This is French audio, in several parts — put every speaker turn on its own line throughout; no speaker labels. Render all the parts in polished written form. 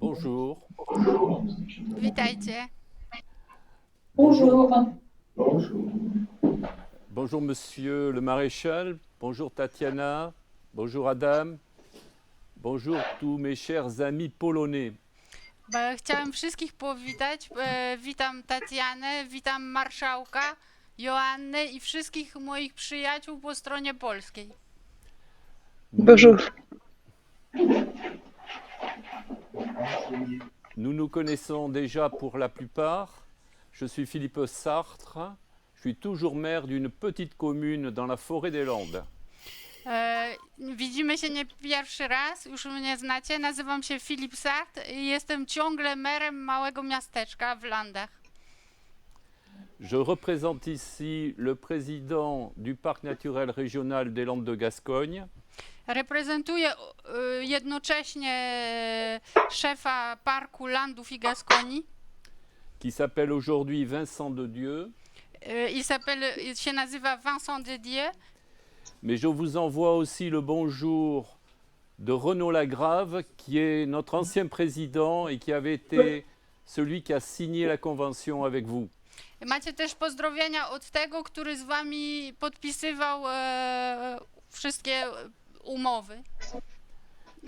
Bonjour.
Witajcie.
Bonjour.
Bonjour.
Bonjour Monsieur le Maréchal. Bonjour Tatiana. Bonjour Adam. Bonjour tous mes chers amis polonais.
Chciałem wszystkich powitać. Witam Tatianę, witam marszałka, Joannę i wszystkich moich przyjaciół po stronie polskiej.
Nous, nous nous connaissons déjà pour la plupart. Je suis Philippe Sartre. Je suis toujours maire d'une petite commune dans la forêt des Landes.
Widzimy się nie pierwszy raz, już mnie znacie. Nazywam się Filip Sart i jestem ciągle merem małego miasteczka w Landach.
Je représente ici le président du parc naturel régional des Landes de Gascogne.
Reprezentuję jednocześnie szefa Parku Landów i Gaskonii.
Qui s'appelle aujourd'hui Vincent de Dieu.
Il się nazywa Vincent de Dieu.
Mais je vous envoie aussi le bonjour de Renaud Lagrave, qui est notre ancien président et qui avait été celui qui a signé la convention avec vous.
Macie też pozdrowienia od tego, który z wami podpisywał wszystkie umowy.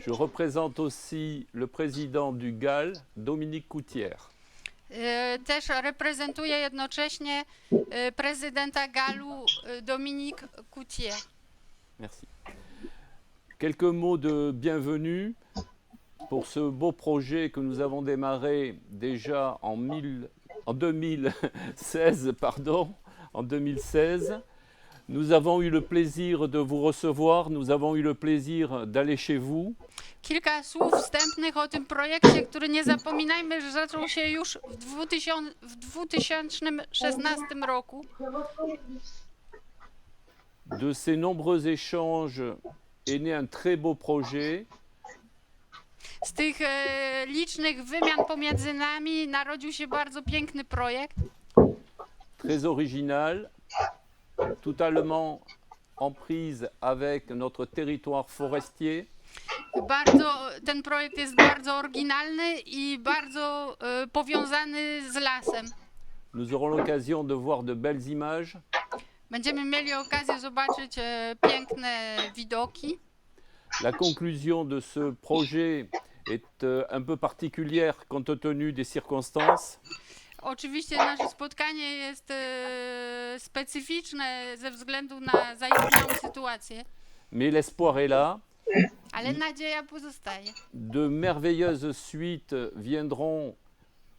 Je représente aussi le président du GAL, Dominique Coutière.
Też reprezentuję jednocześnie prezydenta Galu, Dominique Coutier.
Merci. Quelques mots de bienvenue pour ce beau projet que nous avons démarré déjà en 2016. En 2016. Nous avons eu le plaisir de vous recevoir, nous avons eu le plaisir d'aller chez vous.
Kilka słów wstępnych o tym projekcie, który nie zapominajmy, że zaczął się już w 2016 roku.
De ces nombreux échanges est né un très beau projet.
Z tych licznych wymian pomiędzy nami narodził się bardzo piękny projekt.
Très original, totalement en prise avec notre territoire forestier.
Ten projekt jest bardzo oryginalny i bardzo powiązany z lasem.
Nous aurons l'occasion de voir de belles images.
Będziemy mieli okazję zobaczyć piękne widoki.
La conclusion de ce projet est un peu particulière compte tenu des circonstances.
Oczywiście nasze spotkanie jest specyficzne ze względu na zaistniałą sytuację.
Mais l'espoir est là.
Ale nadzieja pozostaje.
De merveilleuses suites viendront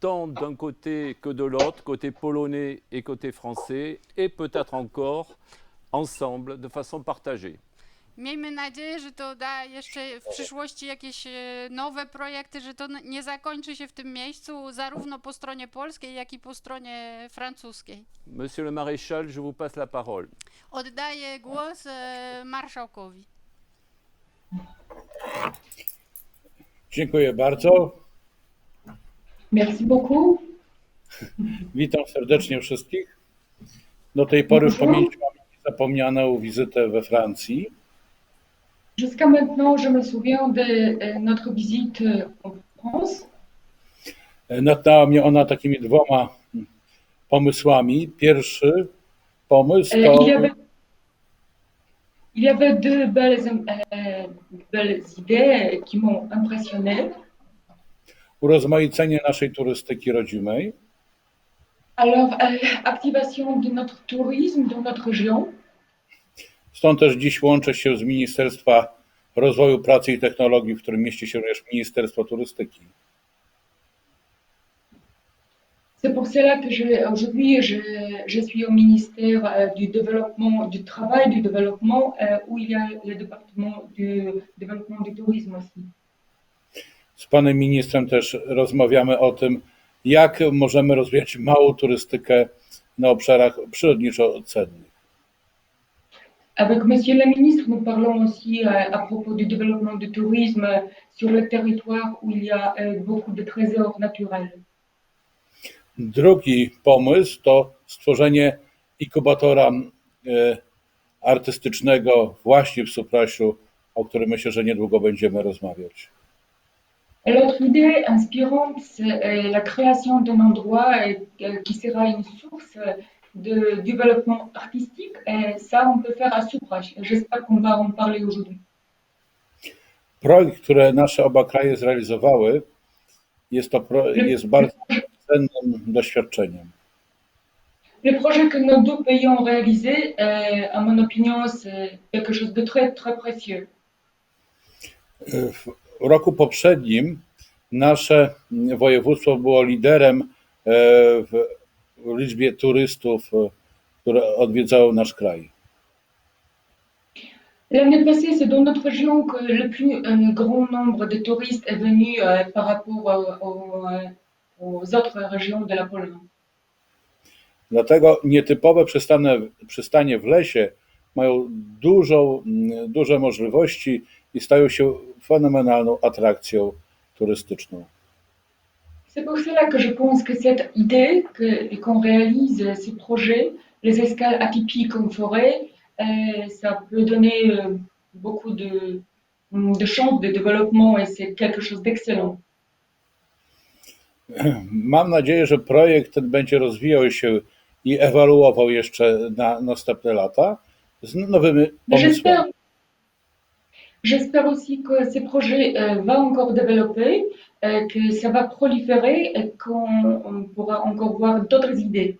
tant d'un côté que de l'autre, côté polonais et côté français, et peut-être encore ensemble, de façon partagée.
Miejmy nadzieję, że to da jeszcze w przyszłości jakieś nowe projekty, że to nie zakończy się w tym miejscu zarówno po stronie polskiej, jak i po stronie francuskiej.
Monsieur le Maréchal, je vous passe la parole.
Oddaję głos marszałkowi.
Dziękuję bardzo.
Merci beaucoup.
Witam serdecznie wszystkich. Do tej pory w pamięci mam niezapomnianą wizytę we Francji.
Jusqu'à maintenant, je me souviens de notre visite en France.
Natknęła mnie ona takimi dwoma pomysłami. Pierwszy pomysł to
Il y avait deux belles idées qui m'ont impressionné.
urozmaicenie naszej turystyki rodzimej.
Alors, activation de notre tourisme dans notre région.
Stąd też dziś łączę się z Ministerstwa Rozwoju, Pracy i Technologii, w którym mieści się również Ministerstwo Turystyki.
C'est pour cela que aujourd'hui, je suis au ministère du développement, du travail, du développement, où il y a le département du développement du tourisme aussi.
Z panem ministrem też rozmawiamy o tym, jak możemy rozwijać małą turystykę na obszarach przyrodniczo-cennych.
Avec Monsieur le ministre, nous parlons aussi à propos du développement du tourisme sur le territoire où il y a beaucoup de trésors naturels.
Drugi pomysł to stworzenie inkubatora artystycznego właśnie w Suprasiu, o którym myślę, że niedługo będziemy rozmawiać.
L'autre idée inspirante, c'est la création d'un endroit qui sera une source de développement artistique. Et ça, on peut faire à Supraś. J'espère qu'on va en parler aujourd'hui.
Projekt, który nasze oba kraje zrealizowały, jest bardzo cennym doświadczeniem.
Le projet que nos deux pays ont réalisé, à mon opinion, c'est quelque chose de très, très précieux.
W roku poprzednim nasze województwo było liderem w liczbie turystów, które odwiedzały nasz kraj.
L'année passée, c'est dans notre région que le plus grand nombre de touristes est venu par rapport aux autres régions de la Pologne.
Dlatego nietypowe przystanie w lesie mają duże możliwości i stają się fenomenalną atrakcją turystyczną.
C'est pour cela que je pense que cette idée qu'on réalise ces projets, les escales atypiques en forêt, ça peut donner beaucoup de chances de développement et c'est quelque chose d'excellent.
Mam nadzieję, że projekt ten będzie rozwijał się i ewoluował jeszcze na następne lata z nowymi pomysłami.
J'espère aussi que ce projet va encore développer, que ça va proliférer et qu'on pourra encore voir d'autres idées.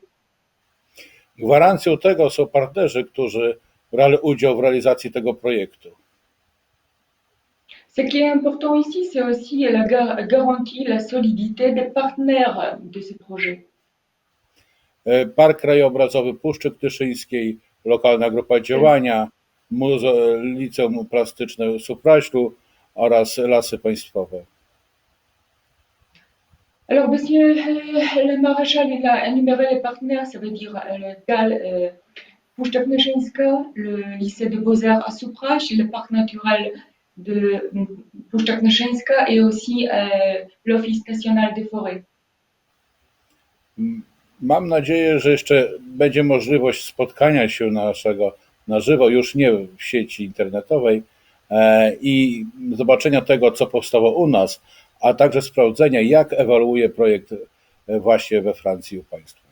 Gwarancją tego są partnerzy, którzy brali udział w realizacji tego projektu.
Ce qui est important ici, c'est aussi la garantie, la solidité des partenaires de ce projet.
Park Krajobrazowy Puszczy Ktyszyńskiej, lokalna grupa działania, Liceum Plastyczne Supraślu oraz Lasy Państwowe.
Alors, monsieur le maréchal, il a énuméré les partenaires, ça veut dire le GAL Puszcza Ktyszyńska, le lycée de Beaux-Arts à Supraś, le parc naturel de Puszcza Ktyszyńska et aussi l'Office national des forêts.
Mam nadzieję, że jeszcze będzie możliwość spotkania się naszego na żywo, już nie w sieci internetowej i zobaczenia tego, co powstało u nas, a także sprawdzenia, jak ewoluuje projekt właśnie we Francji u Państwa.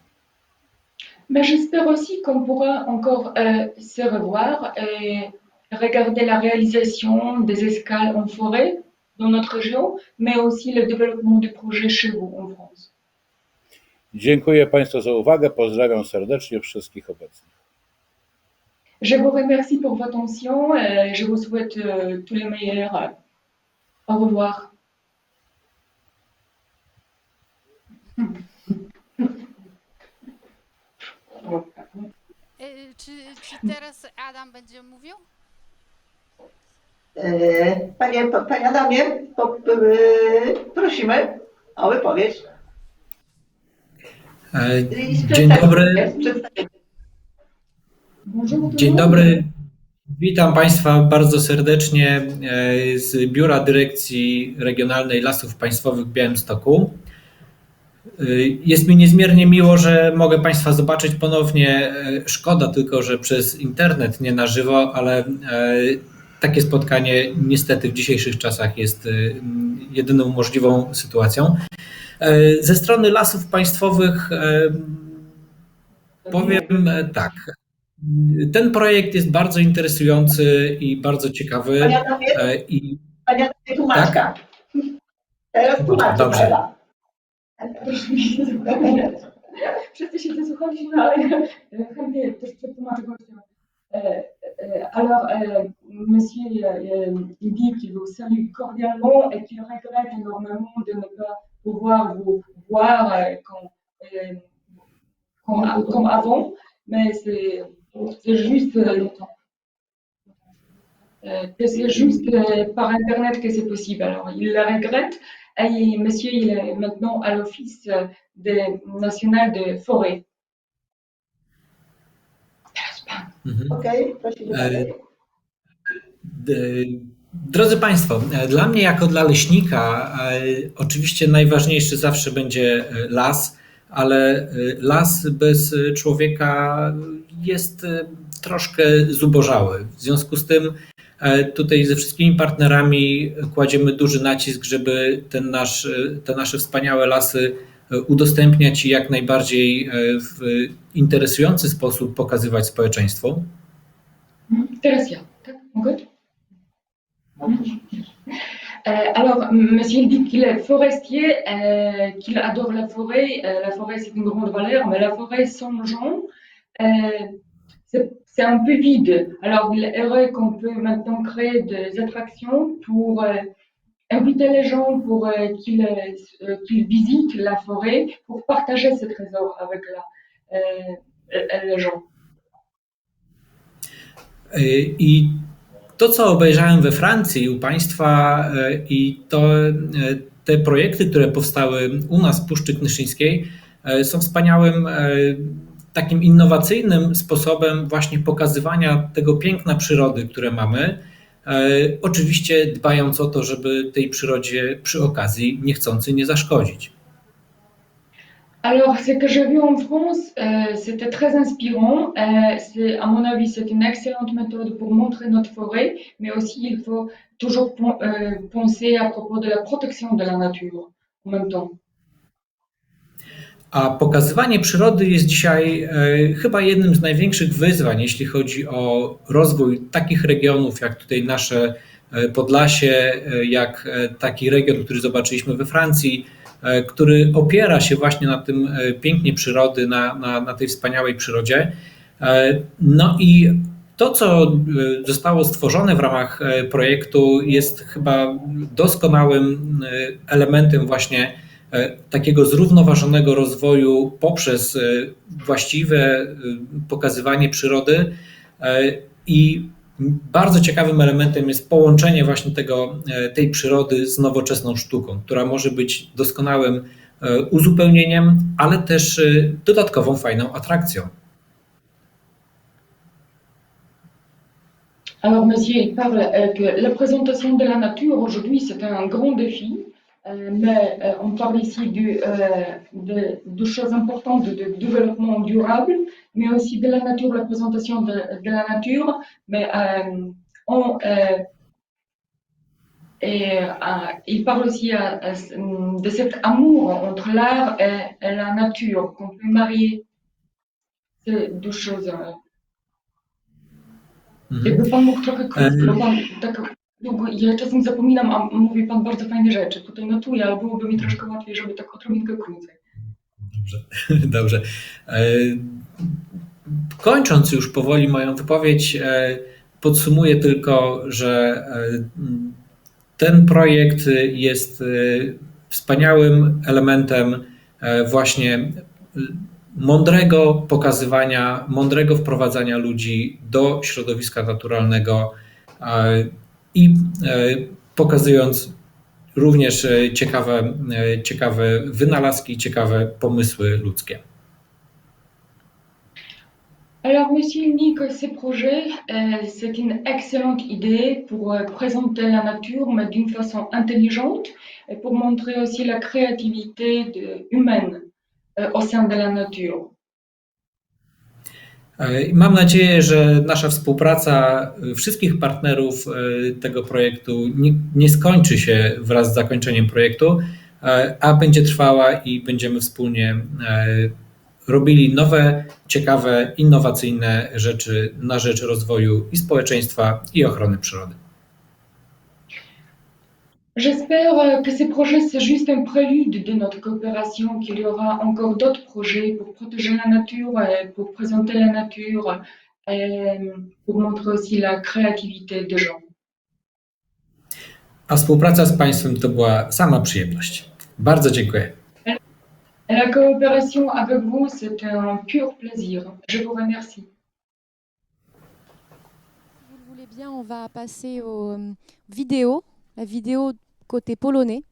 Mais j'espère aussi qu'on pourra encore se revoir et regarder la réalisation des escales en forêt dans notre région, mais aussi le développement du projet chez vous en France.
Dziękuję Państwu za uwagę, pozdrawiam serdecznie wszystkich obecnych.
Je vous remercie pour votre attention et je vous souhaite tous les meilleurs. Au revoir.
Czy teraz Adam będzie mówił?
Panie Adamie, prosimy o wypowiedź.
Dzień dobry. Dzień dobry. Witam Państwa bardzo serdecznie z Biura Dyrekcji Regionalnej Lasów Państwowych w Białymstoku. Jest mi niezmiernie miło, że mogę Państwa zobaczyć ponownie. Szkoda tylko, że przez internet, nie na żywo, ale takie spotkanie niestety w dzisiejszych czasach jest jedyną możliwą sytuacją. Ze strony Lasów Państwowych powiem tak. Ten projekt jest bardzo interesujący i bardzo ciekawy.
Panie Adamie, tłumaczka. Tak? Teraz tłumaczę.
Dobrze.
Wszyscy się wysłuchaliśmy, ale chętnie też przetłumaczę gościom. Alors, monsieur, il dit qu'il vous salue cordialement et qu'il regrette énormément de ne pas pouvoir vous voir comme avant, mais c'est juste le temps. C'est juste par Internet que c'est possible. Alors, il le regrette. Et monsieur, il est maintenant à l'Office national de forêt.
Okej, prosimy dalej.
Drodzy Państwo, dla mnie jako dla leśnika oczywiście najważniejszy zawsze będzie las, ale las bez człowieka jest troszkę zubożały. W związku z tym Tutaj ze wszystkimi partnerami kładziemy duży nacisk, żeby te nasze wspaniałe lasy udostępniać i jak najbardziej w interesujący sposób pokazywać społeczeństwu.
Teraz ja, tak? Mogę? Alors, monsieur dit qu'il est forestier, qu'il adore la forêt. La forêt, c'est une grande valeur, mais la forêt sans gens, c'est un peu vide. Alors, il est heureux qu'on peut maintenant créer des attractions pour inviter les gens pour qu'ils visitent la forêt, pour partager ce trésor avec les gens.
I to, co obejrzałem we Francji u Państwa i te projekty, które powstały u nas w Puszczy Knyszyńskiej, są wspaniałym, takim innowacyjnym sposobem właśnie pokazywania tego piękna przyrody, które mamy. Oczywiście dbając o to, żeby tej przyrodzie przy okazji niechcący nie zaszkodzić.
Alors, ce que j'ai vu en France, c'était très inspirant. À mon avis, c'est une excellente méthode pour montrer notre forêt, mais aussi il faut toujours penser à propos de la protection de la nature en même temps.
A pokazywanie przyrody jest dzisiaj chyba jednym z największych wyzwań, jeśli chodzi o rozwój takich regionów jak tutaj nasze Podlasie, jak taki region, który zobaczyliśmy we Francji, który opiera się właśnie na tym pięknie przyrody, na tej wspaniałej przyrodzie. No i to, co zostało stworzone w ramach projektu, jest chyba doskonałym elementem właśnie takiego zrównoważonego rozwoju poprzez właściwe pokazywanie przyrody i bardzo ciekawym elementem jest połączenie właśnie tej przyrody z nowoczesną sztuką, która może być doskonałym uzupełnieniem, ale też dodatkową fajną atrakcją.
Alors, monsieur, il parle que la présentation de la nature aujourd'hui, c'est un grand défi, mais on parle ici de choses importantes, de développement durable, mais aussi de la nature, la présentation de la nature, mais il parle aussi de cet amour entre l'art et la nature, qu'on peut marier ces deux choses. Jakby Pan mógł trochę krótko, bo Pan tak długo, ja czasem zapominam, a mówi Pan bardzo fajne rzeczy. Tutaj notuję, ale byłoby mi troszkę łatwiej, żeby tak odrobinkę krócej.
Dobrze. Kończąc już powoli moją wypowiedź, podsumuję tylko, że ten projekt jest wspaniałym elementem właśnie mądrego pokazywania, mądrego wprowadzania ludzi do środowiska naturalnego i pokazując również ciekawe wynalazki, ciekawe pomysły ludzkie.
Alors, monsieur dit que ce projet, c'est une excellente idée pour présenter la nature, mais d'une façon intelligente, et pour montrer aussi la créativité humaine au sein de la nature.
Mam nadzieję, że nasza współpraca wszystkich partnerów tego projektu nie skończy się wraz z zakończeniem projektu, a będzie trwała i będziemy wspólnie robili nowe, ciekawe, innowacyjne rzeczy na rzecz rozwoju i społeczeństwa, i ochrony przyrody.
J'espère que ces projets, c'est juste un prélude de notre coopération, qu'il y aura encore d'autres projets pour protéger la nature, pour présenter la nature, et pour montrer aussi la créativité des gens.
A współpraca z Państwem to była sama przyjemność. Bardzo dziękuję.
La coopération avec vous, c'est un pur plaisir. Je vous remercie.
Si vous le voulez bien, on va passer aux vidéos, la vidéo côté polonais.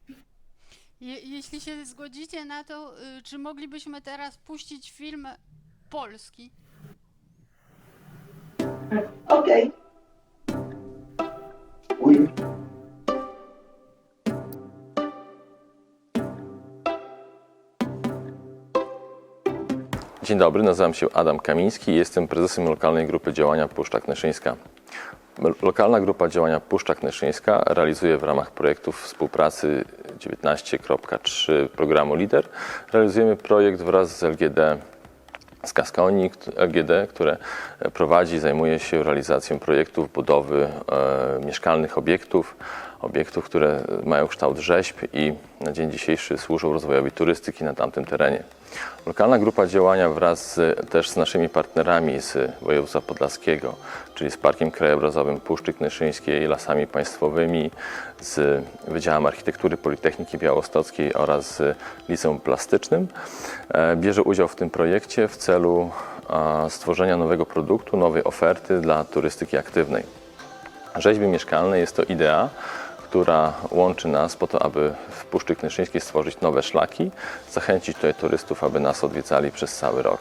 Jeśli się zgodzicie na to, czy moglibyśmy teraz puścić film polski?
Okej.
Dzień dobry, nazywam się Adam Kamiński i jestem prezesem lokalnej grupy działania Puszcza Knyszyńska. Lokalna grupa działania Puszcza Knyszyńska realizuje w ramach projektów współpracy 19.3 programu LIDER. Realizujemy projekt wraz z LGD z Gaskonii, LGD, które prowadzi, zajmuje się realizacją projektów budowy mieszkalnych obiektów, które mają kształt rzeźb i na dzień dzisiejszy służą rozwojowi turystyki na tamtym terenie. Lokalna grupa działania wraz też z naszymi partnerami z województwa podlaskiego, czyli z Parkiem Krajobrazowym Puszczy Knyszyńskiej, Lasami Państwowymi, z Wydziałem Architektury Politechniki Białostockiej oraz z Liceum Plastycznym, bierze udział w tym projekcie w celu stworzenia nowego produktu, nowej oferty dla turystyki aktywnej. Rzeźby mieszkalne jest to idea, która łączy nas po to, aby w Puszczy Knyszyńskiej stworzyć nowe szlaki, zachęcić tutaj turystów, aby nas odwiedzali przez cały rok.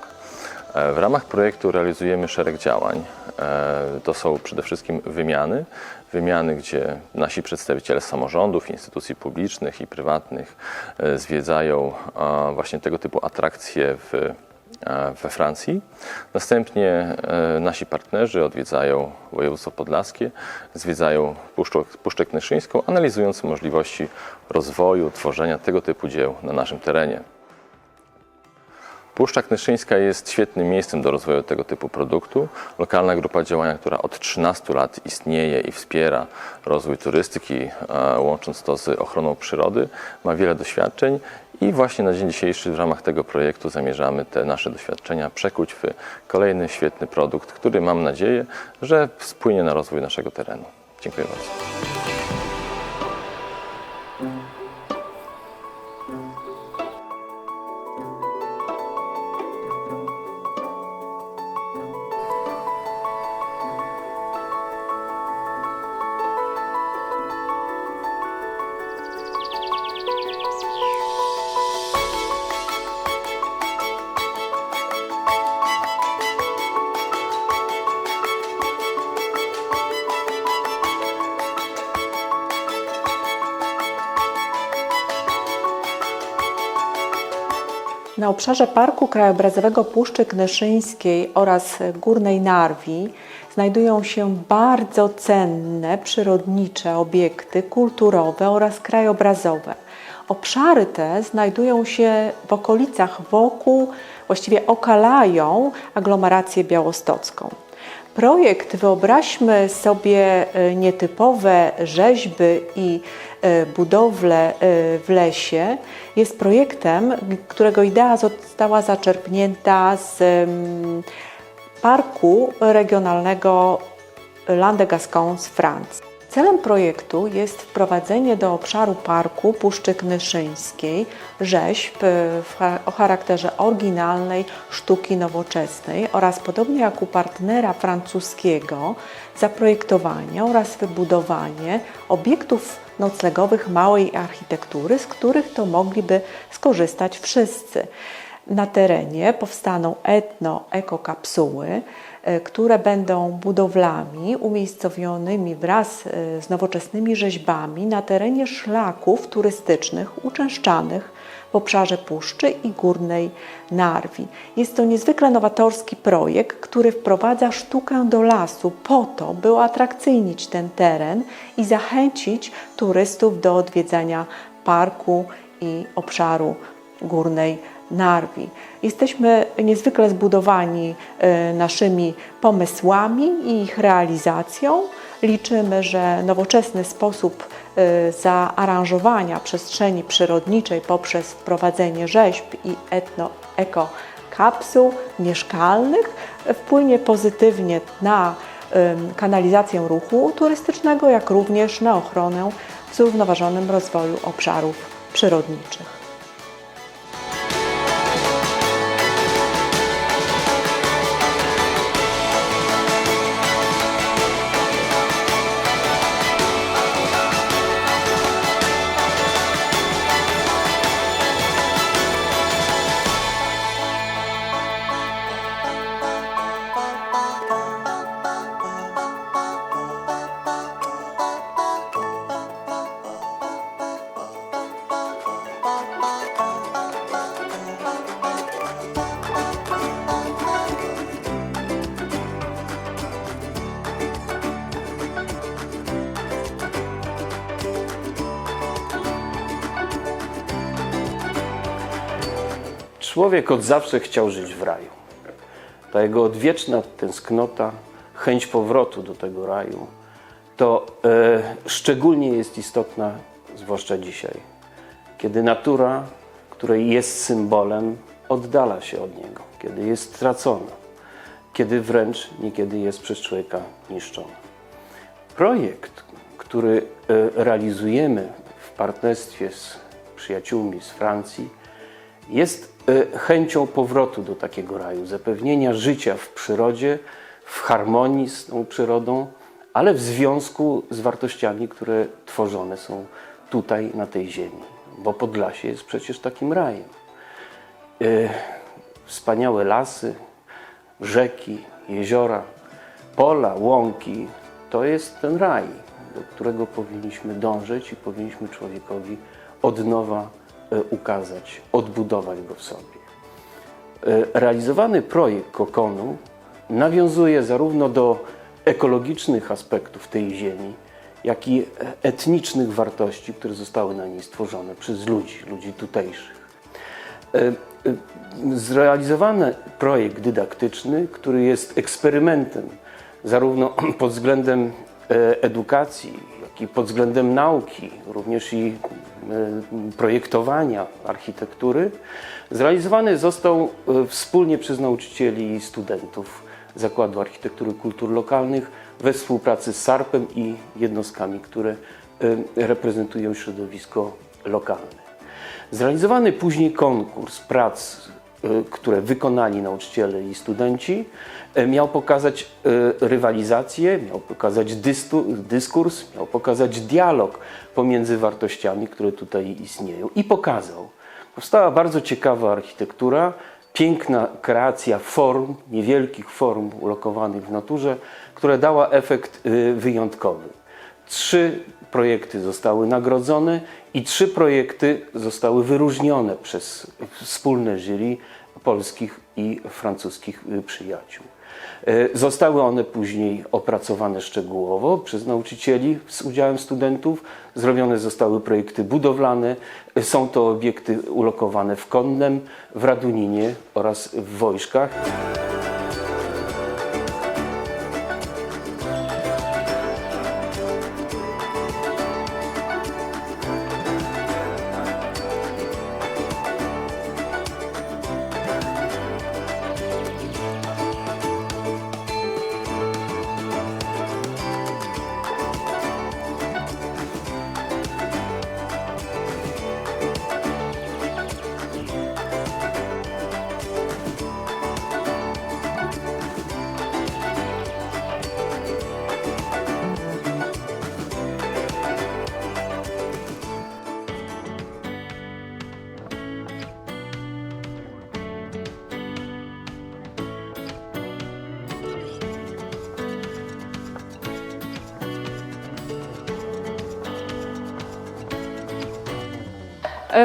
W ramach projektu realizujemy szereg działań. To są przede wszystkim wymiany, gdzie nasi przedstawiciele samorządów, instytucji publicznych i prywatnych zwiedzają właśnie tego typu atrakcje we Francji. Następnie nasi partnerzy odwiedzają województwo podlaskie, zwiedzają Puszczę Knyszyńską, analizując możliwości rozwoju, tworzenia tego typu dzieł na naszym terenie. Puszcza Knyszyńska jest świetnym miejscem do rozwoju tego typu produktu. Lokalna grupa działania, która od 13 lat istnieje i wspiera rozwój turystyki, łącząc to z ochroną przyrody, ma wiele doświadczeń i właśnie na dzień dzisiejszy w ramach tego projektu zamierzamy te nasze doświadczenia przekuć w kolejny świetny produkt, który mam nadzieję, że wpłynie na rozwój naszego terenu. Dziękuję bardzo.
Na obszarze Parku Krajobrazowego Puszczy Knyszyńskiej oraz Górnej Narwi znajdują się bardzo cenne, przyrodnicze obiekty kulturowe oraz krajobrazowe. Obszary te znajdują się w okolicach wokół, właściwie okalają aglomerację białostocką. Projekt Wyobraźmy sobie nietypowe rzeźby i budowle w lesie jest projektem, którego idea została zaczerpnięta z Parku Regionalnego Landes de Gascogne z Francji. Celem projektu jest wprowadzenie do obszaru parku Puszczy Knyszyńskiej rzeźb o charakterze oryginalnej sztuki nowoczesnej oraz podobnie jak u partnera francuskiego zaprojektowanie oraz wybudowanie obiektów noclegowych małej architektury, z których to mogliby skorzystać wszyscy. Na terenie powstaną etno-ekokapsuły, które będą budowlami umiejscowionymi wraz z nowoczesnymi rzeźbami na terenie szlaków turystycznych uczęszczanych w obszarze Puszczy i Górnej Narwi. Jest to niezwykle nowatorski projekt, który wprowadza sztukę do lasu po to, by uatrakcyjnić ten teren i zachęcić turystów do odwiedzania parku i obszaru Górnej Narwi. Jesteśmy niezwykle zbudowani naszymi pomysłami i ich realizacją. Liczymy, że nowoczesny sposób zaaranżowania przestrzeni przyrodniczej poprzez wprowadzenie rzeźb i etno-ekokapsuł mieszkalnych wpłynie pozytywnie na kanalizację ruchu turystycznego, jak również na ochronę w zrównoważonym rozwoju obszarów przyrodniczych.
człowiek od zawsze chciał żyć w raju. Ta jego odwieczna tęsknota, chęć powrotu do tego raju, to szczególnie jest istotna, zwłaszcza dzisiaj, kiedy natura, której jest symbolem, oddala się od niego, kiedy jest stracona, kiedy wręcz niekiedy jest przez człowieka niszczona. Projekt, który realizujemy w partnerstwie z przyjaciółmi z Francji, jest chęcią powrotu do takiego raju, zapewnienia życia w przyrodzie, w harmonii z tą przyrodą, ale w związku z wartościami, które tworzone są tutaj, na tej ziemi. Bo Podlasie jest przecież takim rajem. Wspaniałe lasy, rzeki, jeziora, pola, łąki, to jest ten raj, do którego powinniśmy dążyć i powinniśmy człowiekowi od nowa ukazać, odbudować go w sobie. Realizowany projekt Kokonu nawiązuje zarówno do ekologicznych aspektów tej ziemi, jak i etnicznych wartości, które zostały na niej stworzone przez ludzi tutejszych. Zrealizowany projekt dydaktyczny, który jest eksperymentem zarówno pod względem edukacji, jak i pod względem nauki, również i projektowania architektury, zrealizowany został wspólnie przez nauczycieli i studentów Zakładu Architektury i Kultur Lokalnych we współpracy z SARP-em i jednostkami, które reprezentują środowisko lokalne. Zrealizowany później konkurs prac, które wykonali nauczyciele i studenci, miał pokazać rywalizację, miał pokazać dyskurs, miał pokazać dialog pomiędzy wartościami, które tutaj istnieją. I pokazał. Powstała bardzo ciekawa architektura, piękna kreacja form, niewielkich form ulokowanych w naturze, która dała efekt wyjątkowy. 3 projekty zostały nagrodzone i 3 projekty zostały wyróżnione przez wspólne jury polskich i francuskich przyjaciół. Zostały one później opracowane szczegółowo przez nauczycieli z udziałem studentów. Zrobione zostały projekty budowlane. Są to obiekty ulokowane w Konnem, w Raduninie oraz w Wojszkach.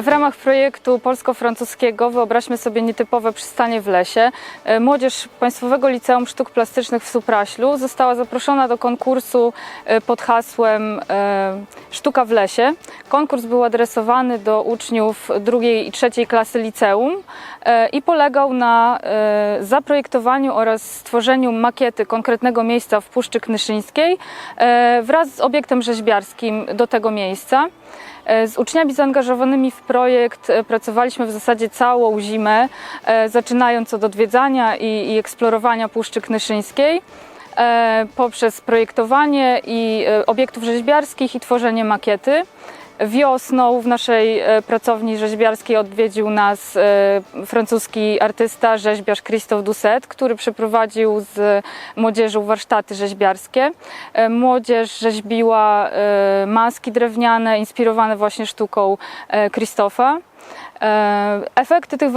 W ramach projektu polsko-francuskiego Wyobraźmy sobie nietypowe przystanie w lesie, młodzież Państwowego Liceum Sztuk Plastycznych w Supraślu została zaproszona do konkursu pod hasłem Sztuka w lesie. Konkurs był adresowany do uczniów 2. i 3. klasy liceum i polegał na zaprojektowaniu oraz stworzeniu makiety konkretnego miejsca w Puszczy Knyszyńskiej wraz z obiektem rzeźbiarskim do tego miejsca. Z uczniami zaangażowanymi w projekt pracowaliśmy w zasadzie całą zimę, zaczynając od odwiedzania i eksplorowania Puszczy Knyszyńskiej poprzez projektowanie i obiektów rzeźbiarskich i tworzenie makiety. Wiosną w naszej pracowni rzeźbiarskiej odwiedził nas francuski artysta, rzeźbiarz Christophe Doucet, który przeprowadził z młodzieżą warsztaty rzeźbiarskie. Młodzież rzeźbiła maski drewniane, inspirowane właśnie sztuką Christopha. Efekty tych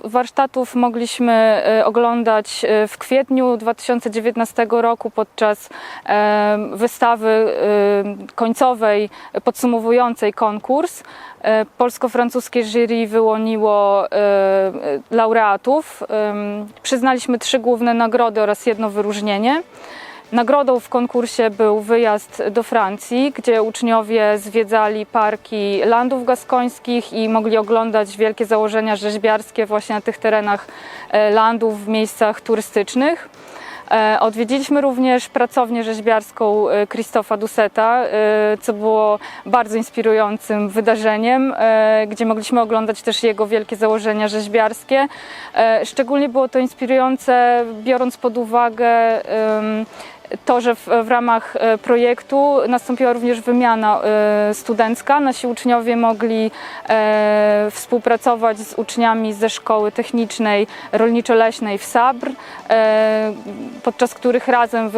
warsztatów mogliśmy oglądać w kwietniu 2019 roku podczas wystawy końcowej podsumowującej konkurs. Polsko-francuskie jury wyłoniło laureatów. Przyznaliśmy 3 główne nagrody oraz 1 wyróżnienie. Nagrodą w konkursie był wyjazd do Francji, gdzie uczniowie zwiedzali parki landów gaskońskich i mogli oglądać wielkie założenia rzeźbiarskie właśnie na tych terenach landów w miejscach turystycznych. Odwiedziliśmy również pracownię rzeźbiarską Christopha Douceta, co było bardzo inspirującym wydarzeniem, gdzie mogliśmy oglądać też jego wielkie założenia rzeźbiarskie. Szczególnie było to inspirujące, biorąc pod uwagę to, że w ramach projektu nastąpiła również wymiana studencka. Nasi uczniowie mogli współpracować z uczniami ze Szkoły Technicznej Rolniczo-Leśnej w Sabr, podczas których razem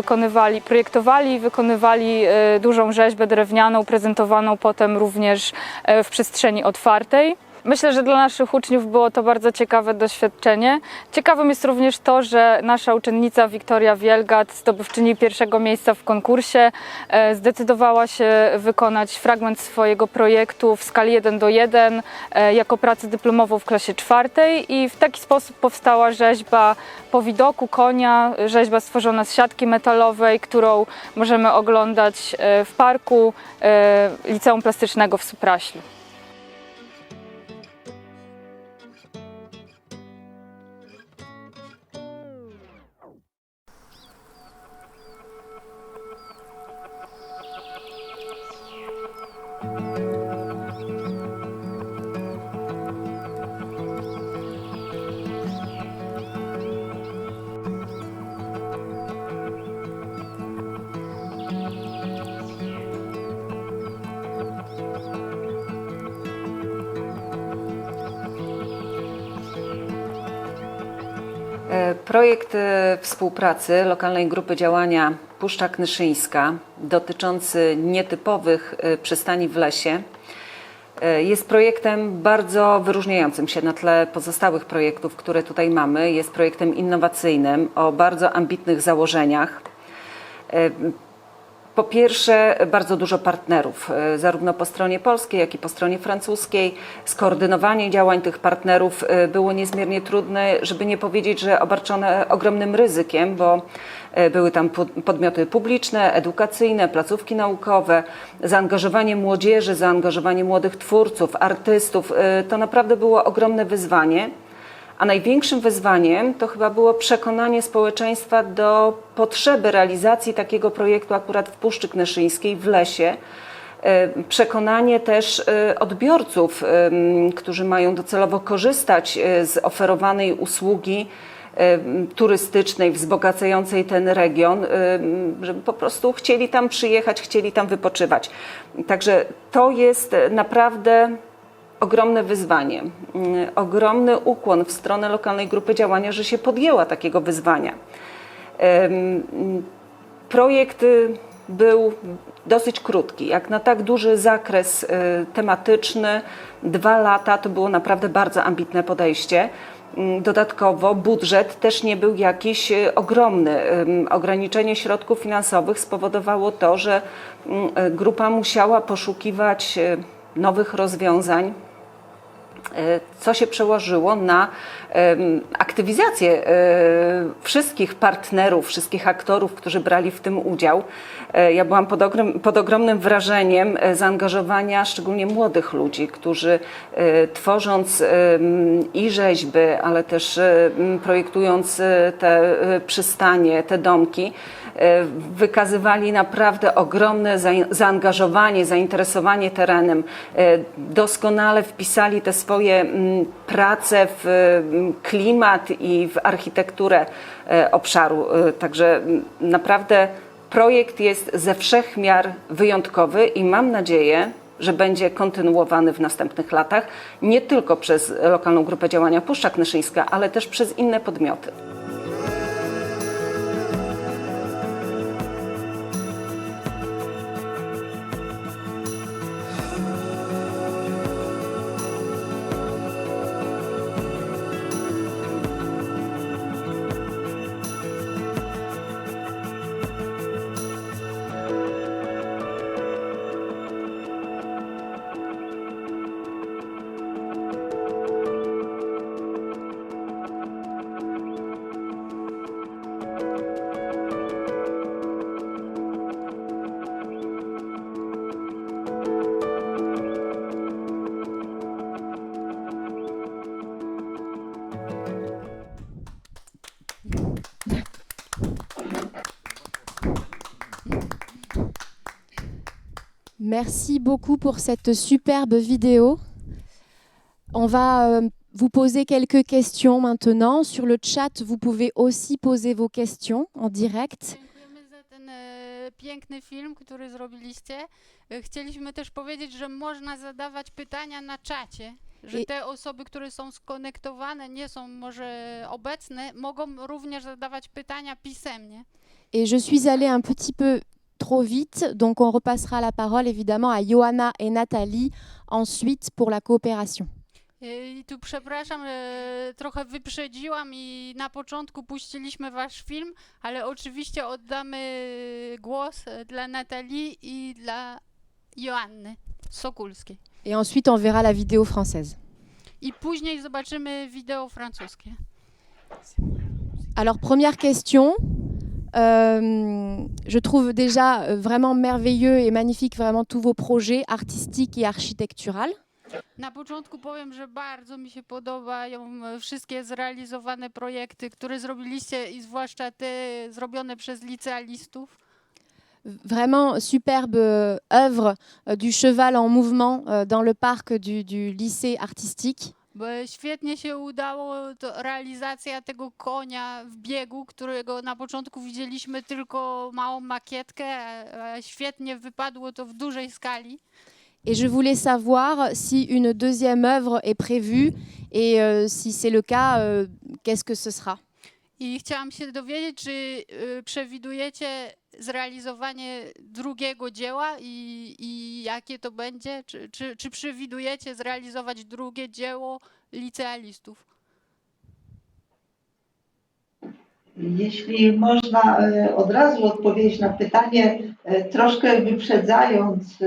projektowali i wykonywali dużą rzeźbę drewnianą, prezentowaną potem również w przestrzeni otwartej. Myślę, że dla naszych uczniów było to bardzo ciekawe doświadczenie. Ciekawym jest również to, że nasza uczennica Wiktoria Wielgat, zdobywczyni pierwszego miejsca w konkursie, zdecydowała się wykonać fragment swojego projektu w skali 1:1 jako pracę dyplomową w klasie 4 i w taki sposób powstała rzeźba po widoku konia, rzeźba stworzona z siatki metalowej, którą możemy oglądać w parku Liceum Plastycznego w Supraślu.
Projekt współpracy lokalnej grupy działania Puszcza Knyszyńska dotyczący nietypowych przystani w lesie jest projektem bardzo wyróżniającym się na tle pozostałych projektów, które tutaj mamy. Jest projektem innowacyjnym o bardzo ambitnych założeniach. Po pierwsze, bardzo dużo partnerów, zarówno po stronie polskiej, jak i po stronie francuskiej. Skoordynowanie działań tych partnerów było niezmiernie trudne, żeby nie powiedzieć, że obarczone ogromnym ryzykiem, bo były tam podmioty publiczne, edukacyjne, placówki naukowe, zaangażowanie młodzieży, zaangażowanie młodych twórców, artystów. To naprawdę było ogromne wyzwanie. A największym wyzwaniem to chyba było przekonanie społeczeństwa do potrzeby realizacji takiego projektu akurat w Puszczy Knyszyńskiej, w lesie. Przekonanie też odbiorców, którzy mają docelowo korzystać z oferowanej usługi turystycznej, wzbogacającej ten region, żeby po prostu chcieli tam przyjechać, chcieli tam wypoczywać. Także to jest naprawdę ogromne wyzwanie, ogromny ukłon w stronę lokalnej grupy działania, że się podjęła takiego wyzwania. Projekt był dosyć krótki, jak na tak duży zakres tematyczny, 2 lata to było naprawdę bardzo ambitne podejście. Dodatkowo budżet też nie był jakiś ogromny. Ograniczenie środków finansowych spowodowało to, że grupa musiała poszukiwać nowych rozwiązań, co się przełożyło na aktywizację wszystkich partnerów, wszystkich aktorów, którzy brali w tym udział. Ja byłam pod ogromnym wrażeniem zaangażowania szczególnie młodych ludzi, którzy tworząc i rzeźby, ale też projektując te przystanie, te domki, wykazywali naprawdę ogromne zaangażowanie, zainteresowanie terenem. Doskonale wpisali te swoje prace w klimat i w architekturę obszaru. Także naprawdę projekt jest ze wszech miar wyjątkowy i mam nadzieję, że będzie kontynuowany w następnych latach, nie tylko przez lokalną grupę działania Puszcza Knyszyńska, ale też przez inne podmioty.
Merci beaucoup pour cette superbe vidéo. On va vous poser quelques questions maintenant. Sur le chat, vous pouvez aussi poser vos questions en direct.
Dziękujemy za ten piękny film, który zrobiliście. Chcieliśmy też powiedzieć, że można zadawać pytania na czacie, że te osoby, które są skonektowane, nie są może obecne, mogą również zadawać pytania pisemnie.
Et je suis allée un petit peu trop vite, donc on repassera la parole évidemment à Johanna et Nathalie ensuite pour la coopération.
I tu przepraszam, trochę wyprzedziłam i na początku puściliśmy wasz film, ale oczywiście oddamy głos dla Natalii i dla Joanny Sokulskiej.
Et ensuite on verra la vidéo française.
I później zobaczymy wideo francuskie.
Alors première question, je trouve déjà vraiment merveilleux et magnifique vraiment tous vos projets artistiques et architecturaux.
Na początku powiem, że bardzo mi się podobają wszystkie zrealizowane projekty, które zrobiliście i zwłaszcza te zrobione przez licealistów.
Vraiment superbe œuvre du cheval en mouvement dans le parc du lycée artistique.
Bo świetnie się udało realizacja tego konia w biegu, którego na początku widzieliśmy tylko małą makietkę, a świetnie wypadło to w dużej skali.
Et je voulais savoir si une deuxième œuvre est prévue et si c'est le cas, qu'est-ce que ce sera?
I chciałam się dowiedzieć, czy przewidujecie zrealizowanie drugiego dzieła i jakie to będzie? Czy przewidujecie zrealizować drugie dzieło licealistów?
Jeśli można od razu odpowiedzieć na pytanie, troszkę wyprzedzając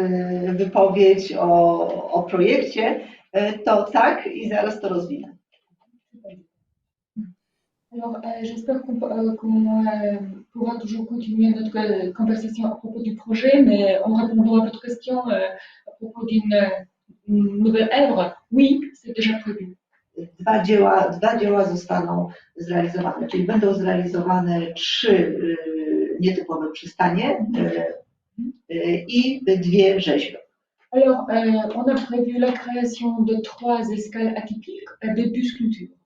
wypowiedź o projekcie, to tak i zaraz to rozwinę.
Alors, j'espère qu'on pourra toujours continuer notre conversation à propos du projet, mais en répondant à votre question à propos d'une nouvelle œuvre, oui, c'est déjà prévu.
Dwa dzieła zostaną zrealizowane, czyli będą zrealizowane 3 nietypowe przystanie i 2 rzeźby.
Alors, on a prévu la création de 3 escales atypiques et de 2 sculptures.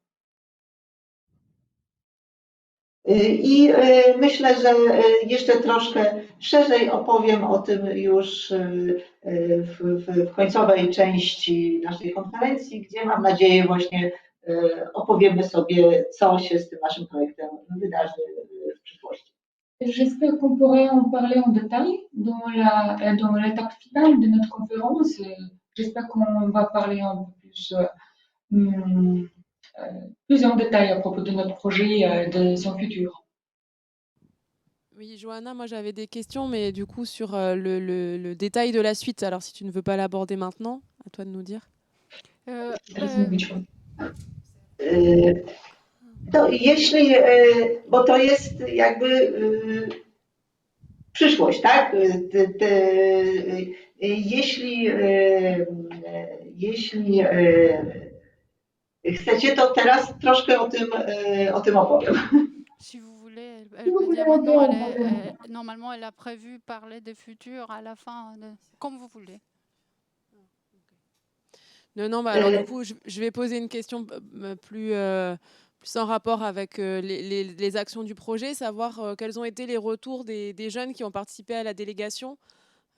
I myślę, że jeszcze troszkę szerzej opowiem o tym już w końcowej części naszej konferencji, gdzie mam nadzieję właśnie opowiemy sobie, co się z tym naszym projektem wydarzy w przyszłości.
J'espère qu'on pourrait en parler en détail dans l'étape finale de notre conférence. J'espère qu'on va parler un peu plus en détail à propos de notre projet et de son futur.
Oui, Johanna, moi j'avais des questions, mais du coup sur le détail de la suite. Alors si tu ne veux pas l'aborder maintenant, à toi de nous dire.
To jeśli, bo to jest jakby przyszłość, tak? Jeśli chcecie, to teraz troszkę o tym opowiem.
Si vous voulez, elle peut dire maintenant, normalement elle a prévu parler des futurs à la fin, comme vous voulez.
Non, bah alors du coup, je vais poser une question plus en rapport avec les actions du projet, savoir quels ont été les retours des jeunes qui ont participé à la délégation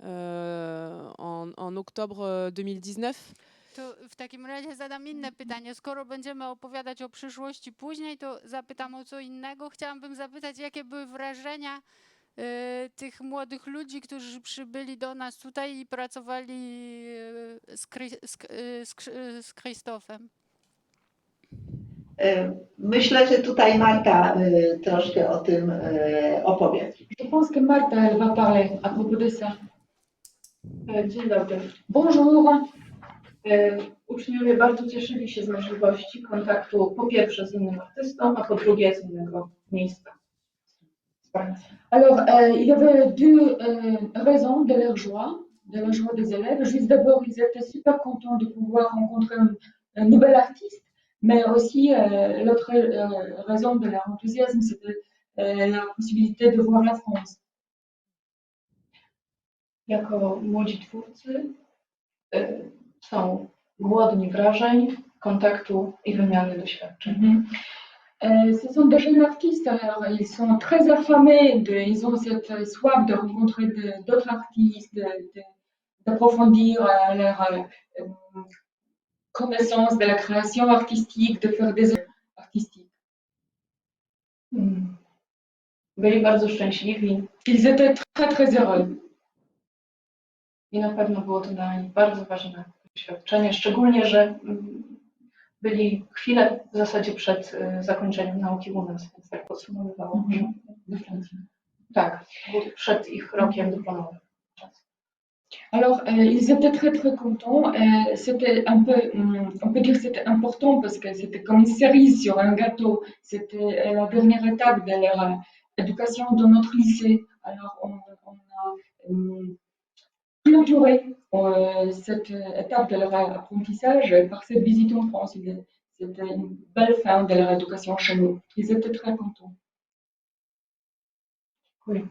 en octobre 2019.
To w takim razie zadam inne pytanie. Skoro będziemy opowiadać o przyszłości później, to zapytam o co innego. Chciałabym zapytać, jakie były wrażenia tych młodych ludzi, którzy przybyli do nas tutaj i pracowali z Krzysztofem.
Myślę, że tutaj Marta troszkę o tym opowie.
Je pense que Marta elle va parler à propos de ça.
Dzień dobry.
Bonjour.
Uczniowie bardzo cieszyli się z możliwości kontaktu po pierwsze z innym artystą, a po drugie z innego miejsca.
Alors, il y avait 2 raisons de leur joie des élèves. Juste d'abord, ils étaient super contents de pouvoir rencontrer un nouvel artiste, mais aussi l'autre raison de leur enthousiasme, c'était la possibilité de voir la France.
Jako młodzi twórcy są głodni wrażeń, kontaktu i wymiany doświadczeń.
Ce sont des jeunes artistes, alors ils sont très affamés, ils ont cette soif de rencontrer d'autres artistes, d'approfondir leur connaissance de la création artistique, de faire des œuvres artistiques.
Byli bardzo szczęśliwi.
Ils étaient très très heureux.
I na pewno było to dla nich bardzo ważne doświadczenie, szczególnie, że byli chwilę w zasadzie przed zakończeniem nauki u nas, więc tak podsumowywało, że tak, przed ich rokiem dyplomowym.
Alors, ils étaient très très contents. C'était un peu, on peut dire que c'était important parce que c'était comme une cerise sur un gâteau. C'était la dernière étape de leur éducation dans notre lycée. Alors, on a clôturé cette étape de leur apprentissage par cette visite en France. C'était une belle fin de leur éducation chez nous. Ils étaient très contents.
Oui.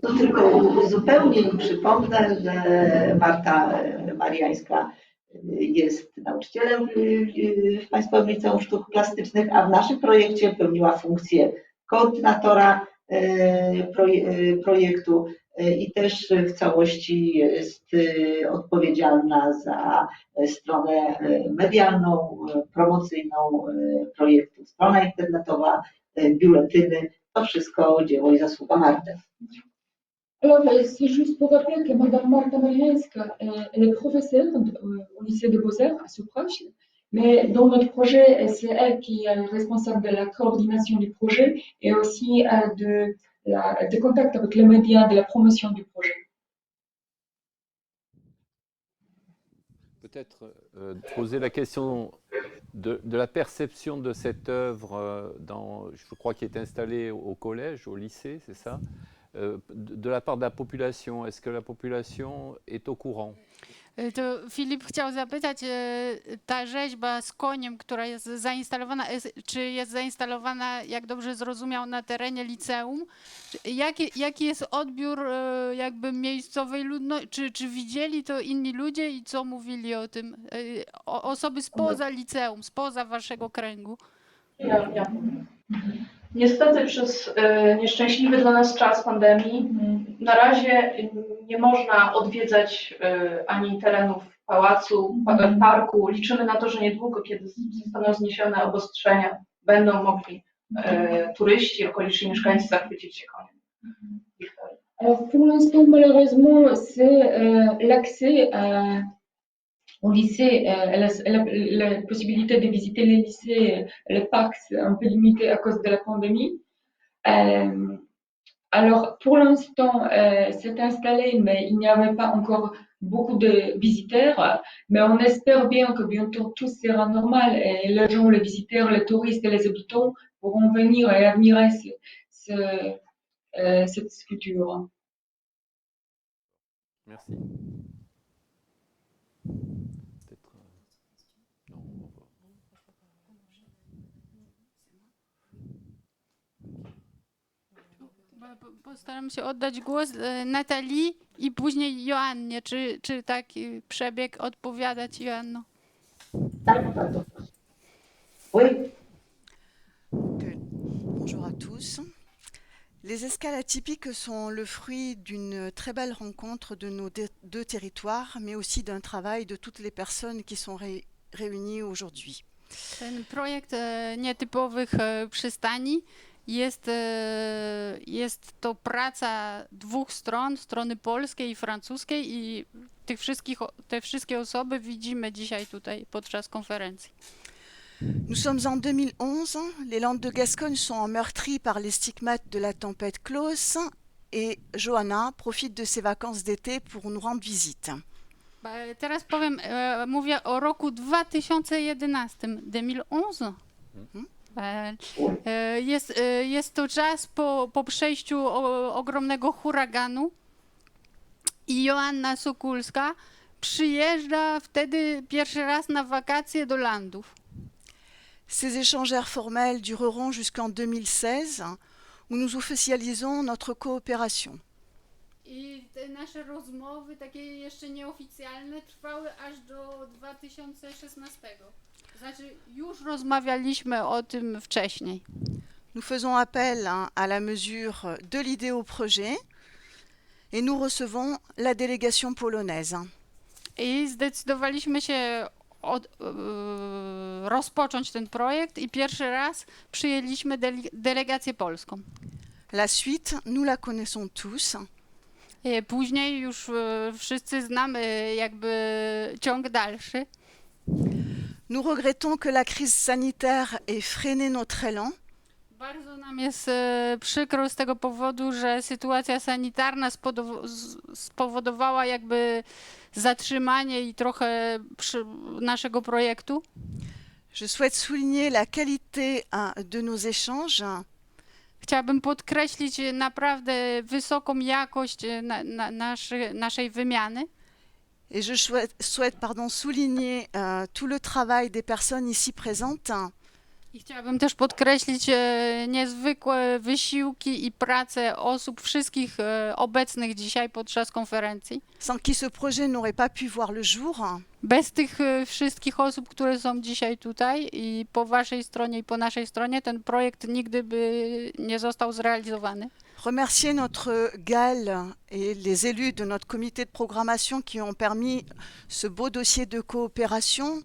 Tu tylko uzupełnię i przypomnę, że Marta Mariańska jest nauczycielem w Państwowym Liceum Sztuk Plastycznych, a w naszym projekcie pełniła funkcję koordynatora projektu i też w całości jest odpowiedzialna za stronę medialną, promocyjną projektu. Strona internetowa, biuletyny, to wszystko dzieło i zasługa Marty.
Alors, c'est juste pour rappeler que Madame Marta Mariańska, elle est professeure au lycée de Beaux-Arts à Soprache, mais dans notre projet, c'est elle qui est responsable de la coordination du projet et aussi de contact avec les médias, de la promotion du projet.
Peut-être poser la question de la perception de cette œuvre, je crois qui est installée au collège, au lycée, c'est ça, de la part de la population. Est-ce que la population est au courant?
To Filip chciał zapytać, ta rzeźba z koniem, która jest zainstalowana, czy jest zainstalowana, jak dobrze zrozumiał, na terenie liceum? Jaki jest odbiór jakby miejscowej ludności? Czy widzieli to inni ludzie i co mówili o tym? Osoby spoza liceum, spoza waszego kręgu?
Ja. Niestety przez nieszczęśliwy dla nas czas pandemii na razie nie można odwiedzać ani terenów pałacu, parku. Liczymy na to, że niedługo, kiedy zostaną zniesione obostrzenia, będą mogli turyści, okoliczni mieszkańcy zachwycić się koniem.
Alors pour l'instant, malheureusement, c'est l'accès au lycée, la possibilité de visiter les lycées, les parcs, c'est un peu limité à cause de la pandémie. Alors pour l'instant, c'est installé, mais il n'y avait pas encore beaucoup de visiteurs, mais on espère bien que bientôt tout sera normal et les gens, les visiteurs, les touristes et les habitants pourront venir et admirer cette sculpture.
Merci.
Postaram się oddać głos Natalii i później Joannie. Czy taki przebieg odpowiadać, Joanno?
Tak, bardzo proszę. Oui.
Bonjour à tous. Les escales atypiques sont le fruit d'une très belle rencontre de nos deux territoires, mais aussi d'un travail de toutes les personnes qui sont réunies aujourd'hui.
Ten projekt nietypowych przystani jest to praca dwóch stron, strony polskiej i francuskiej, i te wszystkie osoby widzimy dzisiaj tutaj podczas konferencji.
Nous sommes en 2011, les Landes de Gascogne sont meurtries par les stigmates de la tempête Klaus et Johanna profite de ses vacances d'été pour nous rendre visite.
Teraz mówię o roku 2011, 2011. Jest to czas po przejściu ogromnego huraganu i Joanna Sokulska przyjeżdża wtedy pierwszy raz na wakacje do Landów.
Ces échanges formels dureront jusqu'en 2016, où nous officialisons notre coopération.
I te nasze rozmowy, takie jeszcze nieoficjalne, trwały aż do 2016. To znaczy, już rozmawialiśmy o tym wcześniej.
Nous faisons appel à la mesure de l'idée au projet et nous recevons la délégation polonaise.
I zdecydowaliśmy się rozpocząć ten projekt i pierwszy raz przyjęliśmy delegację polską.
La suite, nous la connaissons tous.
Później już wszyscy znamy jakby ciąg dalszy.
Nous regrettons que la crise sanitaire ait freiné notre élan.
Bardzo nam jest przykro z tego powodu, że sytuacja sanitarna spowodowała jakby zatrzymanie i trochę naszego projektu.
Je souhaite souligner la qualité de nos échanges.
Chciałabym podkreślić naprawdę wysoką jakość naszej wymiany.
Et je souhaite souligner tout le travail des personnes ici présentes.
I chciałabym też podkreślić niezwykłe wysiłki i pracę osób wszystkich obecnych dzisiaj podczas konferencji.
Sans qui ce projet n'aurait pas pu voir le jour.
Bez tych wszystkich osób, które są dzisiaj tutaj i po waszej stronie i po naszej stronie ten projekt nigdy by nie został zrealizowany.
Remercier notre GAL et les élus de notre comité de programmation qui ont permis ce beau dossier de coopération.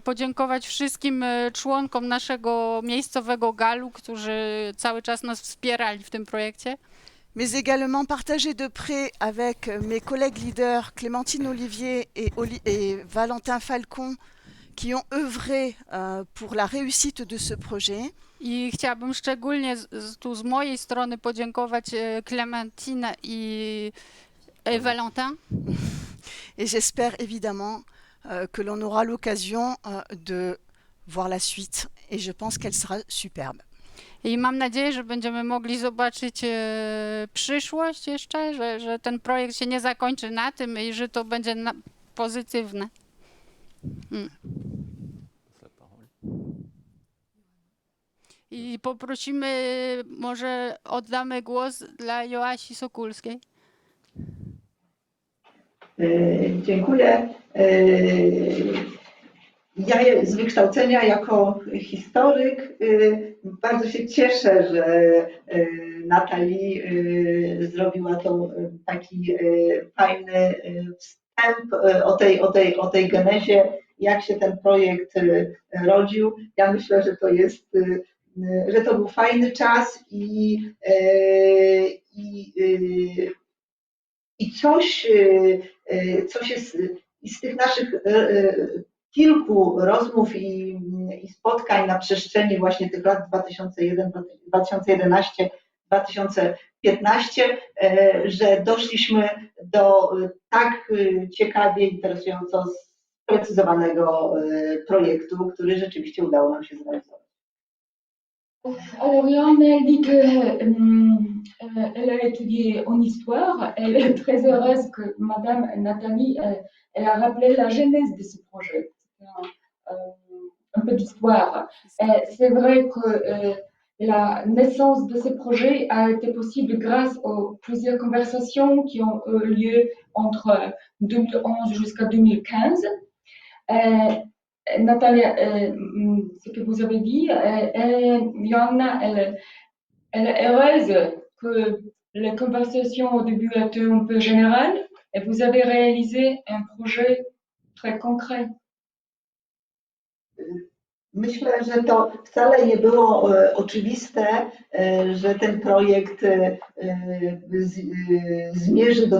Podziękować wszystkim członkom naszego miejscowego GAL-u, którzy cały czas nas wspierali w tym projekcie.
Mais également partager de près avec mes collègues leaders Clémentine Olivier et Valentin Falcon qui ont œuvré pour la réussite de ce projet.
I chciałabym szczególnie tu z mojej strony podziękować Clémentine i Valentin.
Et j'espère évidemment que l'on aura l'occasion de voir la suite et je pense qu'elle sera superbe.
I mam nadzieję, że będziemy mogli zobaczyć przyszłość jeszcze, że ten projekt się nie zakończy na tym i że to będzie pozytywne. I poprosimy, może oddamy głos dla Joasi Sokulskiej.
Dziękuję. Ja z wykształcenia jako historyk bardzo się cieszę, że Natalii zrobiła taki fajny wstęp o tej genezie, jak się ten projekt rodził. Ja myślę, że to był fajny czas i coś jest z tych naszych kilku rozmów i spotkań na przestrzeni właśnie tych lat 2011, 2015, że doszliśmy do tak ciekawie, interesująco sprecyzowanego projektu, który rzeczywiście udało nam się zrealizować.
Alors, Johanna, elle dit qu'elle a étudié en histoire. Elle est très heureuse que Madame Nathalie, elle a rappelé la genèse de ce projet. Un peu d'histoire. C'est vrai que la naissance de ce projet a été possible grâce aux plusieurs conversations qui ont eu lieu entre 2011 jusqu'à 2015. Natalia, ce que vous avez dit, Johanna, elle est heureuse que les conversations au début étaient un peu générales et vous avez réalisé un projet très concret.
Myślę, że to wcale nie było oczywiste, że ten projekt zmierzy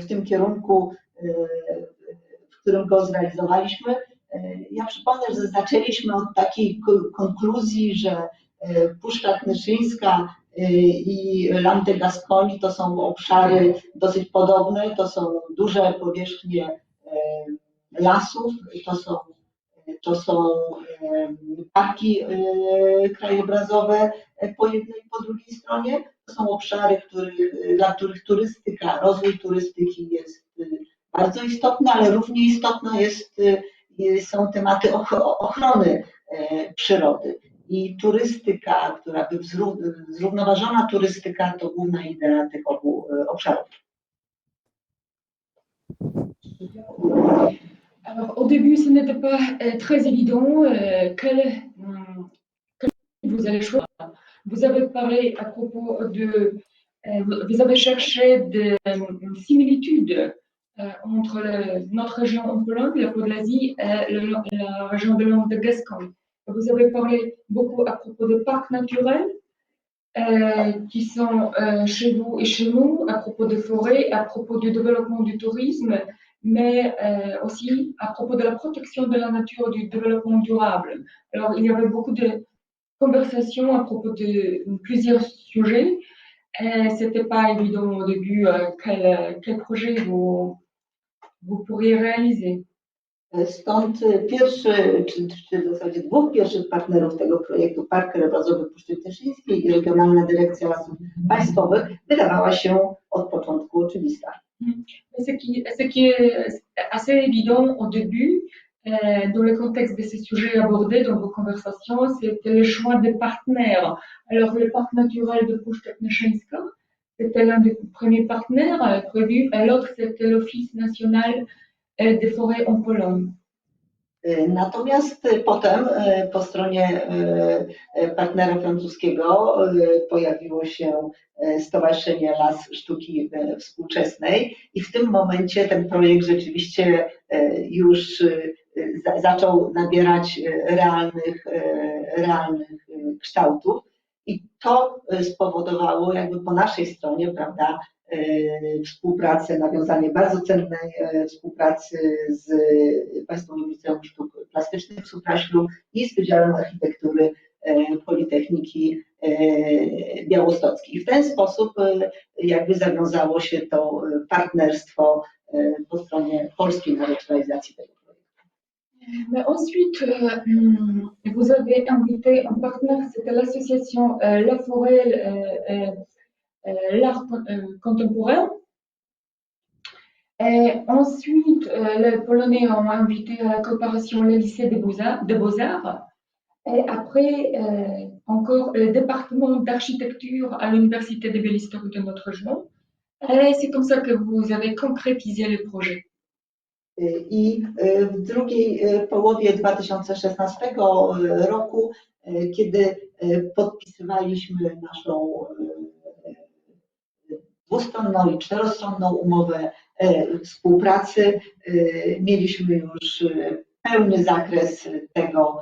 w tym kierunku, w którym go zrealizowaliśmy. Ja przypomnę, że zaczęliśmy od takiej konkluzji, że Puszcza Knyszyńska i Land de Gascogne to są obszary dosyć podobne, to są duże powierzchnie lasów, to są parki krajobrazowe po jednej i po drugiej stronie. To są obszary, dla których rozwój turystyki jest bardzo istotny, ale równie istotna są tematy ochrony przyrody. i turystyka, która by zrównoważona turystyka to główna idea tych obu obszarów.
Alors, au début, ce n'était pas très évident quel vous allez choisir. Vous avez parlé à propos de... vous avez cherché des similitudes entre notre région en Pologne, la Podlasie, et la région de Landes de Gascogne. Vous avez parlé beaucoup à propos de parcs naturels qui sont chez vous et chez nous, à propos de forêts, à propos du développement du tourisme, mais aussi à propos de la protection de la nature, du développement durable. Alors, il y avait beaucoup de conversations à propos de plusieurs sujets. C'était pas évident au début quel projet vous pourriez réaliser.
Stąd pierwszy, czy w zasadzie dwóch pierwszych partnerów tego projektu, Park Krajobrazowy Puszczy Knyszyńskiej i Regionalna Dyrekcja Lasów Państwowych, wydawała się od początku oczywista.
Ce qui est assez évident au début, dans le contexte de ces sujets abordés dans vos conversations, c'était le choix des partenaires. Alors, le parc naturel de Puszcza Knyszyńska, c'était l'un des premiers partenaires prévus, et l'autre, c'était l'Office national des forêts en Pologne.
Natomiast potem po stronie partnera francuskiego pojawiło się Stowarzyszenie Las Sztuki Współczesnej i w tym momencie ten projekt rzeczywiście już zaczął nabierać realnych kształtów i to spowodowało jakby po naszej stronie, prawda, współpracę, nawiązanie bardzo cennej współpracy z Państwowym Liceum Sztuk Plastycznych w Supraślu i z Wydziałem Architektury Politechniki Białostockiej. I w ten sposób jakby zawiązało się to partnerstwo po stronie polskiej na rzecz realizacji tego projektu.
Mais ensuite, vous avez invité un partenaire, c'était l'association La Forêt, l'art contemporain. Et ensuite, les Polonais ont invité à la coopération le lycée des Beaux-Arts. Et après, encore le département d'architecture à l'Université de Białystok de notre région. Et c'est comme ça que vous avez concrétisé le projet.
I w drugiej połowie 2016 roku, kiedy podpisywaliśmy naszą dwustronną i czterostronną umowę współpracy, mieliśmy już pełny zakres tego,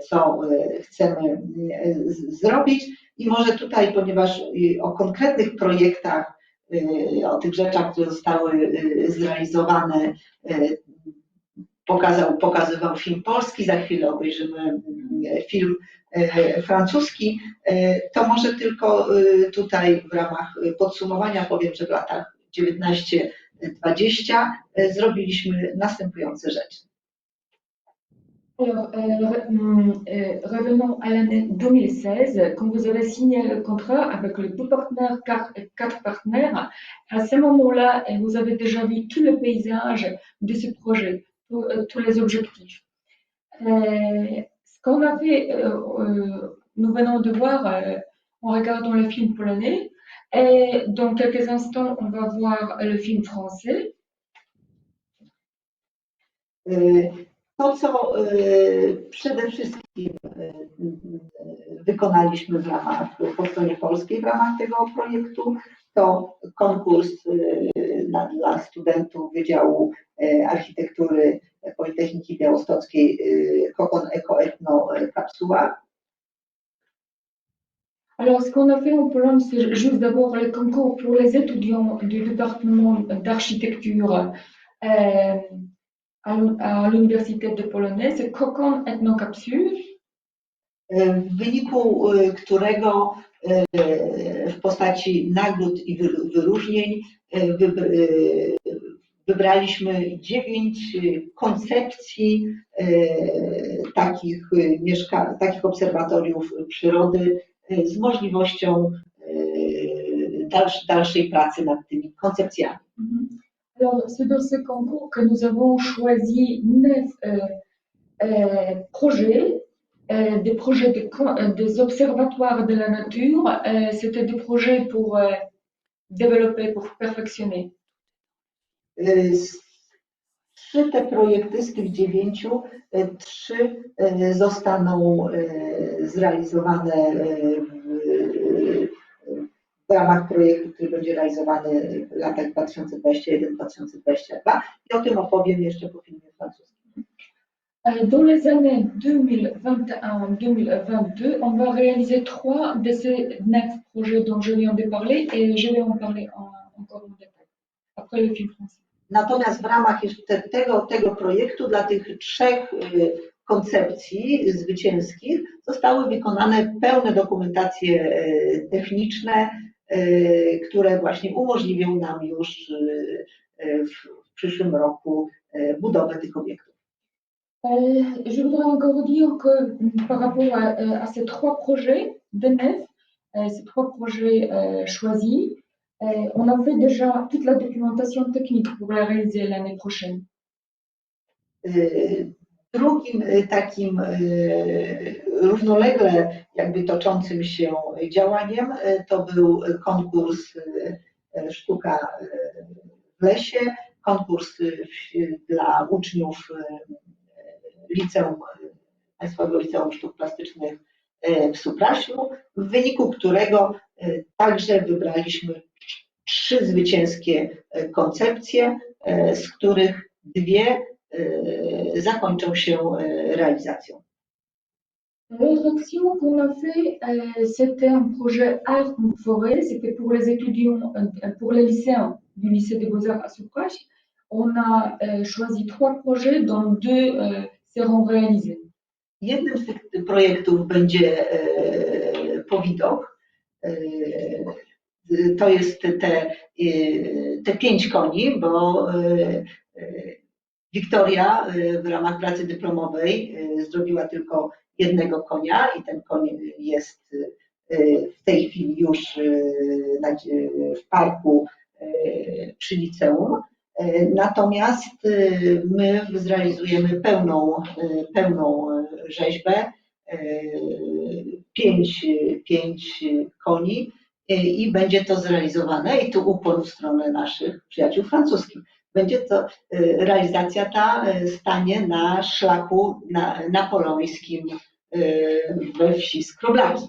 co chcemy zrobić. I może tutaj, ponieważ o konkretnych projektach, o tych rzeczach, które zostały zrealizowane, pokazywał film polski, za chwilę obejrzymy film francuski, to może tylko tutaj w ramach podsumowania powiem, że w latach 19-20 zrobiliśmy następujące rzeczy.
Alors, revenons à l'année 2016, quand vous avez signé le contrat avec les deux partenaires, quatre partenaires. À ce moment-là, vous avez déjà vu tout le paysage de ce projet, tous les objectifs. Ce qu'on a fait, nous venons de voir en regardant le film polonais, et dans quelques instants, on va voir le film français.
To, co przede wszystkim wykonaliśmy w ramach, po stronie polskiej w ramach tego projektu, to konkurs dla studentów Wydziału Architektury Politechniki Białostockiej Kokon Eko Etno Kapsuła.
Alors, ce qu'on a fait en Pologne, c'est juste d'abord le concours pour les étudiants du département d'architecture à l'Université de Polonaise, c'est Kokon Ethnocapsule.
W wyniku którego w postaci nagród i wyróżnień wybraliśmy 9 koncepcji takich obserwatoriów przyrody z możliwością dalszej pracy nad tymi koncepcjami.
Alors, c'est dans ce concours que nous avons choisi 9 projets des projets des observatoires de la nature. C'était des projets pour développer, pour perfectionner.
3 te projekty z tych 9, 3 zostaną zrealizowane w ramach projektu, który będzie realizowany w latach 2021-2022 i o tym opowiem jeszcze po filmie francuskim.
Dans les années 2021-2022, on va réaliser 3 de ces 9 projets dont je viens de parler et je vais en parler encore en détail après le film français.
Natomiast w ramach jeszcze tego projektu dla tych 3 koncepcji zwycięskich zostały wykonane pełne dokumentacje techniczne, które właśnie umożliwią nam już w przyszłym roku budowę tych obiektów.
Je voudrais encore dire que par rapport à ces 3 projets de 9, ces 3 projets choisis, on a fait déjà toute la documentation technique pour la réaliser l'année prochaine.
Drugim takim równolegle jakby toczącym się działaniem to był konkurs Sztuka w lesie, konkurs dla uczniów Państwowego Liceum Sztuk Plastycznych w Supraślu, w wyniku którego także wybraliśmy 3 zwycięskie koncepcje, z których 2 zakończą się realizacją.
L'autre action qu'on a fait, c'était un projet Art en forêt, c'était pour les étudiants, pour les lycéens du lycée des Beaux-Arts à Supraśl. On a choisi 3 projets, dont 2 seront réalisés.
Jednym z tych projektów będzie powidok. To jest te 5 koni, bo Wiktoria w ramach pracy dyplomowej zrobiła tylko jednego konia i ten koń jest w tej chwili już w parku przy liceum. Natomiast my zrealizujemy pełną rzeźbę, 5 koni i będzie to zrealizowane i tu ukłon w stronę naszych przyjaciół francuskich. Będzie to realizacja ta stanie na szlaku napoleońskim we wsi Skroblaki.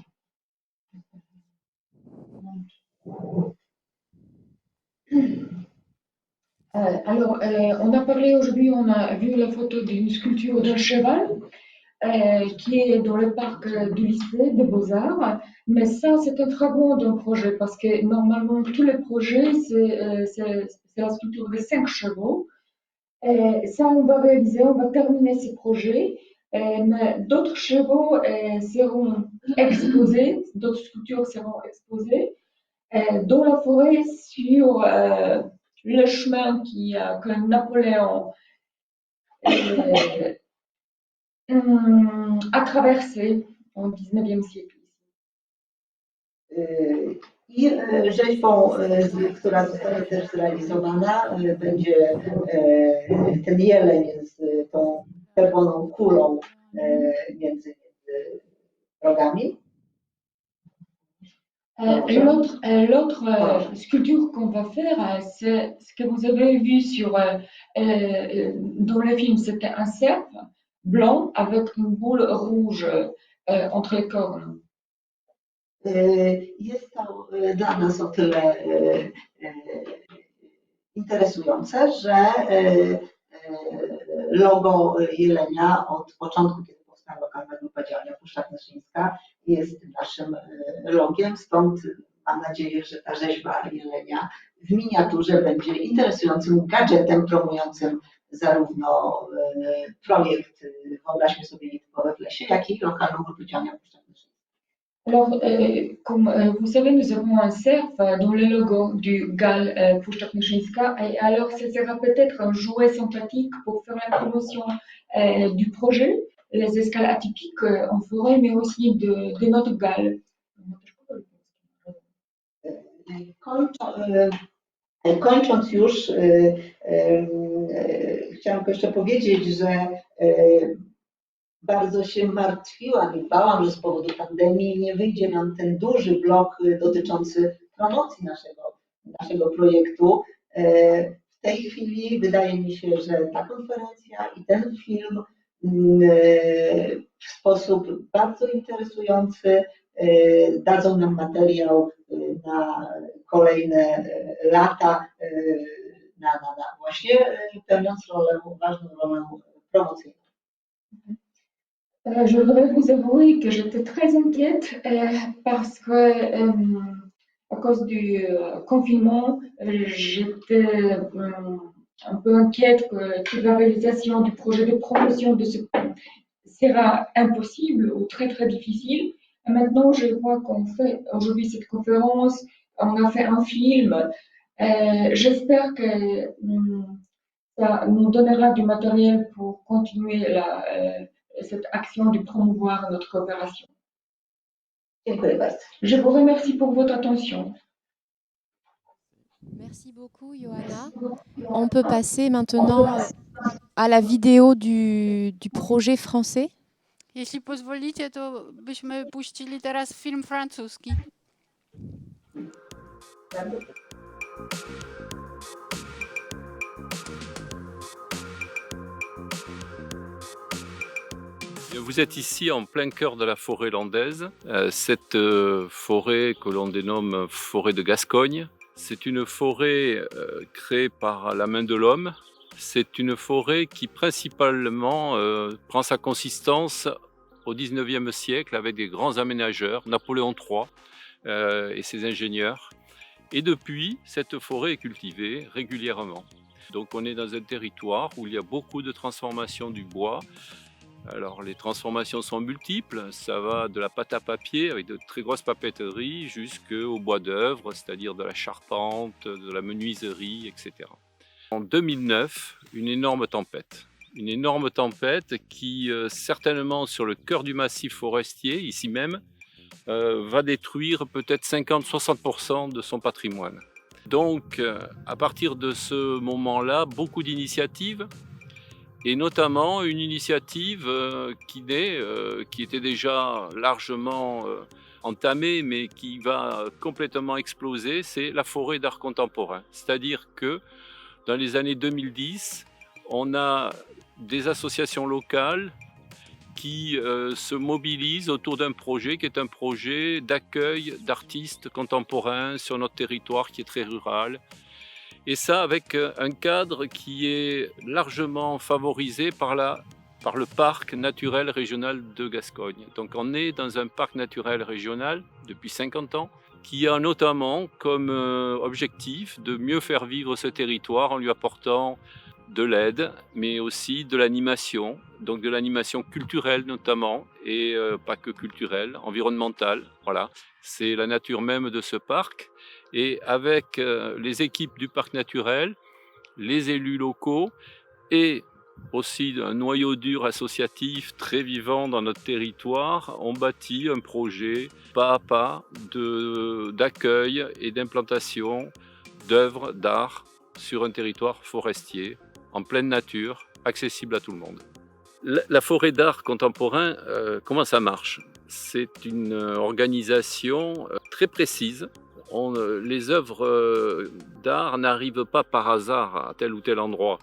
Alors, on a parlé aujourd'hui, on a vu la photo d'une sculpture d'un cheval qui est dans le parc du lycée des Beaux-Arts, mais ça, c'est un fragment d'un projet parce que normalement, tous les projets, c'est la sculpture de 5 chevaux. Et ça, on va réaliser, on va terminer ces projets, mais d'autres chevaux seront exposés, d'autres sculptures seront exposées dans la forêt sur le chemin que Napoléon a traversé au XIXe siècle.
I rzeźbą, która zostanie też zrealizowana, będzie ten jeleń z tą czerwoną kulą między rogami.
L'autre sculpture qu'on va faire, c'est ce que vous avez vu dans le film, c'était un cerf blanc avec une boule rouge entre les cornes.
Jest to dla nas o tyle interesujące, że logo jelenia od początku, kiedy powstała lokalna grupa działania Puszcza Knyszyńska, jest naszym logiem, stąd mam nadzieję, że ta rzeźba jelenia w miniaturze będzie interesującym gadżetem promującym zarówno projekt Wyobraźmy sobie nietypowe w lesie, jak i lokalną grupę działania Puszcza Knyszyńska.
Alors, comme vous savez, nous avons un cerf dans le logo du GAL Puszcza Knyszyńska, et alors ce sera peut-être un jouet sympathique pour faire la promotion du projet, les escales atypiques en forêt, mais aussi de notre GAL.
Kończąc już, chciałam jeszcze powiedzieć, że bardzo się martwiłam i bałam, że z powodu pandemii nie wyjdzie nam ten duży blok dotyczący promocji naszego projektu. W tej chwili wydaje mi się, że ta konferencja i ten film w sposób bardzo interesujący dadzą nam materiał na kolejne lata, właśnie pełniąc ważną rolę promocyjną.
Je voudrais vous avouer que j'étais très inquiète parce que à cause du confinement, j'étais un peu inquiète que la réalisation du projet de promotion de ce sera impossible ou très très difficile. Et maintenant, je vois qu'on fait aujourd'hui cette conférence, on a fait un film. J'espère que ça nous donnera du matériel pour continuer cette action de promouvoir notre coopération. Je vous remercie pour votre attention.
Merci beaucoup, Johanna. On peut passer maintenant à la vidéo du projet français.
Jeśli pozwolicie, to byśmy puścili teraz film francuski.
Vous êtes ici en plein cœur de la forêt landaise. Cette forêt que l'on dénomme forêt de Gascogne, c'est une forêt créée par la main de l'homme. C'est une forêt qui principalement prend sa consistance au XIXe siècle avec des grands aménageurs, Napoléon III et ses ingénieurs. Et depuis, cette forêt est cultivée régulièrement. Donc on est dans un territoire où il y a beaucoup de transformations du bois. Alors les transformations sont multiples, ça va de la pâte à papier avec de très grosses papeteries jusqu'au bois d'œuvre, c'est-à-dire de la charpente, de la menuiserie, etc. En 2009, une énorme tempête qui certainement sur le cœur du massif forestier, ici même, va détruire peut-être 50-60% de son patrimoine. Donc à partir de ce moment-là, beaucoup d'initiatives, et notamment une initiative qui était déjà largement entamée, mais qui va complètement exploser, c'est la forêt d'art contemporain. C'est-à-dire que dans les années 2010, on a des associations locales qui se mobilisent autour d'un projet qui est un projet d'accueil d'artistes contemporains sur notre territoire qui est très rural. Et ça avec un cadre qui est largement favorisé par le parc naturel régional de Gascogne. Donc on est dans un parc naturel régional depuis 50 ans qui a notamment comme objectif de mieux faire vivre ce territoire en lui apportant de l'aide, mais aussi de l'animation, donc de l'animation culturelle notamment, et pas que culturelle, environnementale. Voilà, c'est la nature même de ce parc. Et avec les équipes du parc naturel, les élus locaux et aussi un noyau dur associatif très vivant dans notre territoire, on bâtit un projet pas à pas d'accueil et d'implantation d'œuvres d'art sur un territoire forestier, en pleine nature, accessible à tout le monde. La forêt d'art contemporain, comment ça marche? C'est une organisation très précise. Les œuvres d'art n'arrivent pas par hasard à tel ou tel endroit.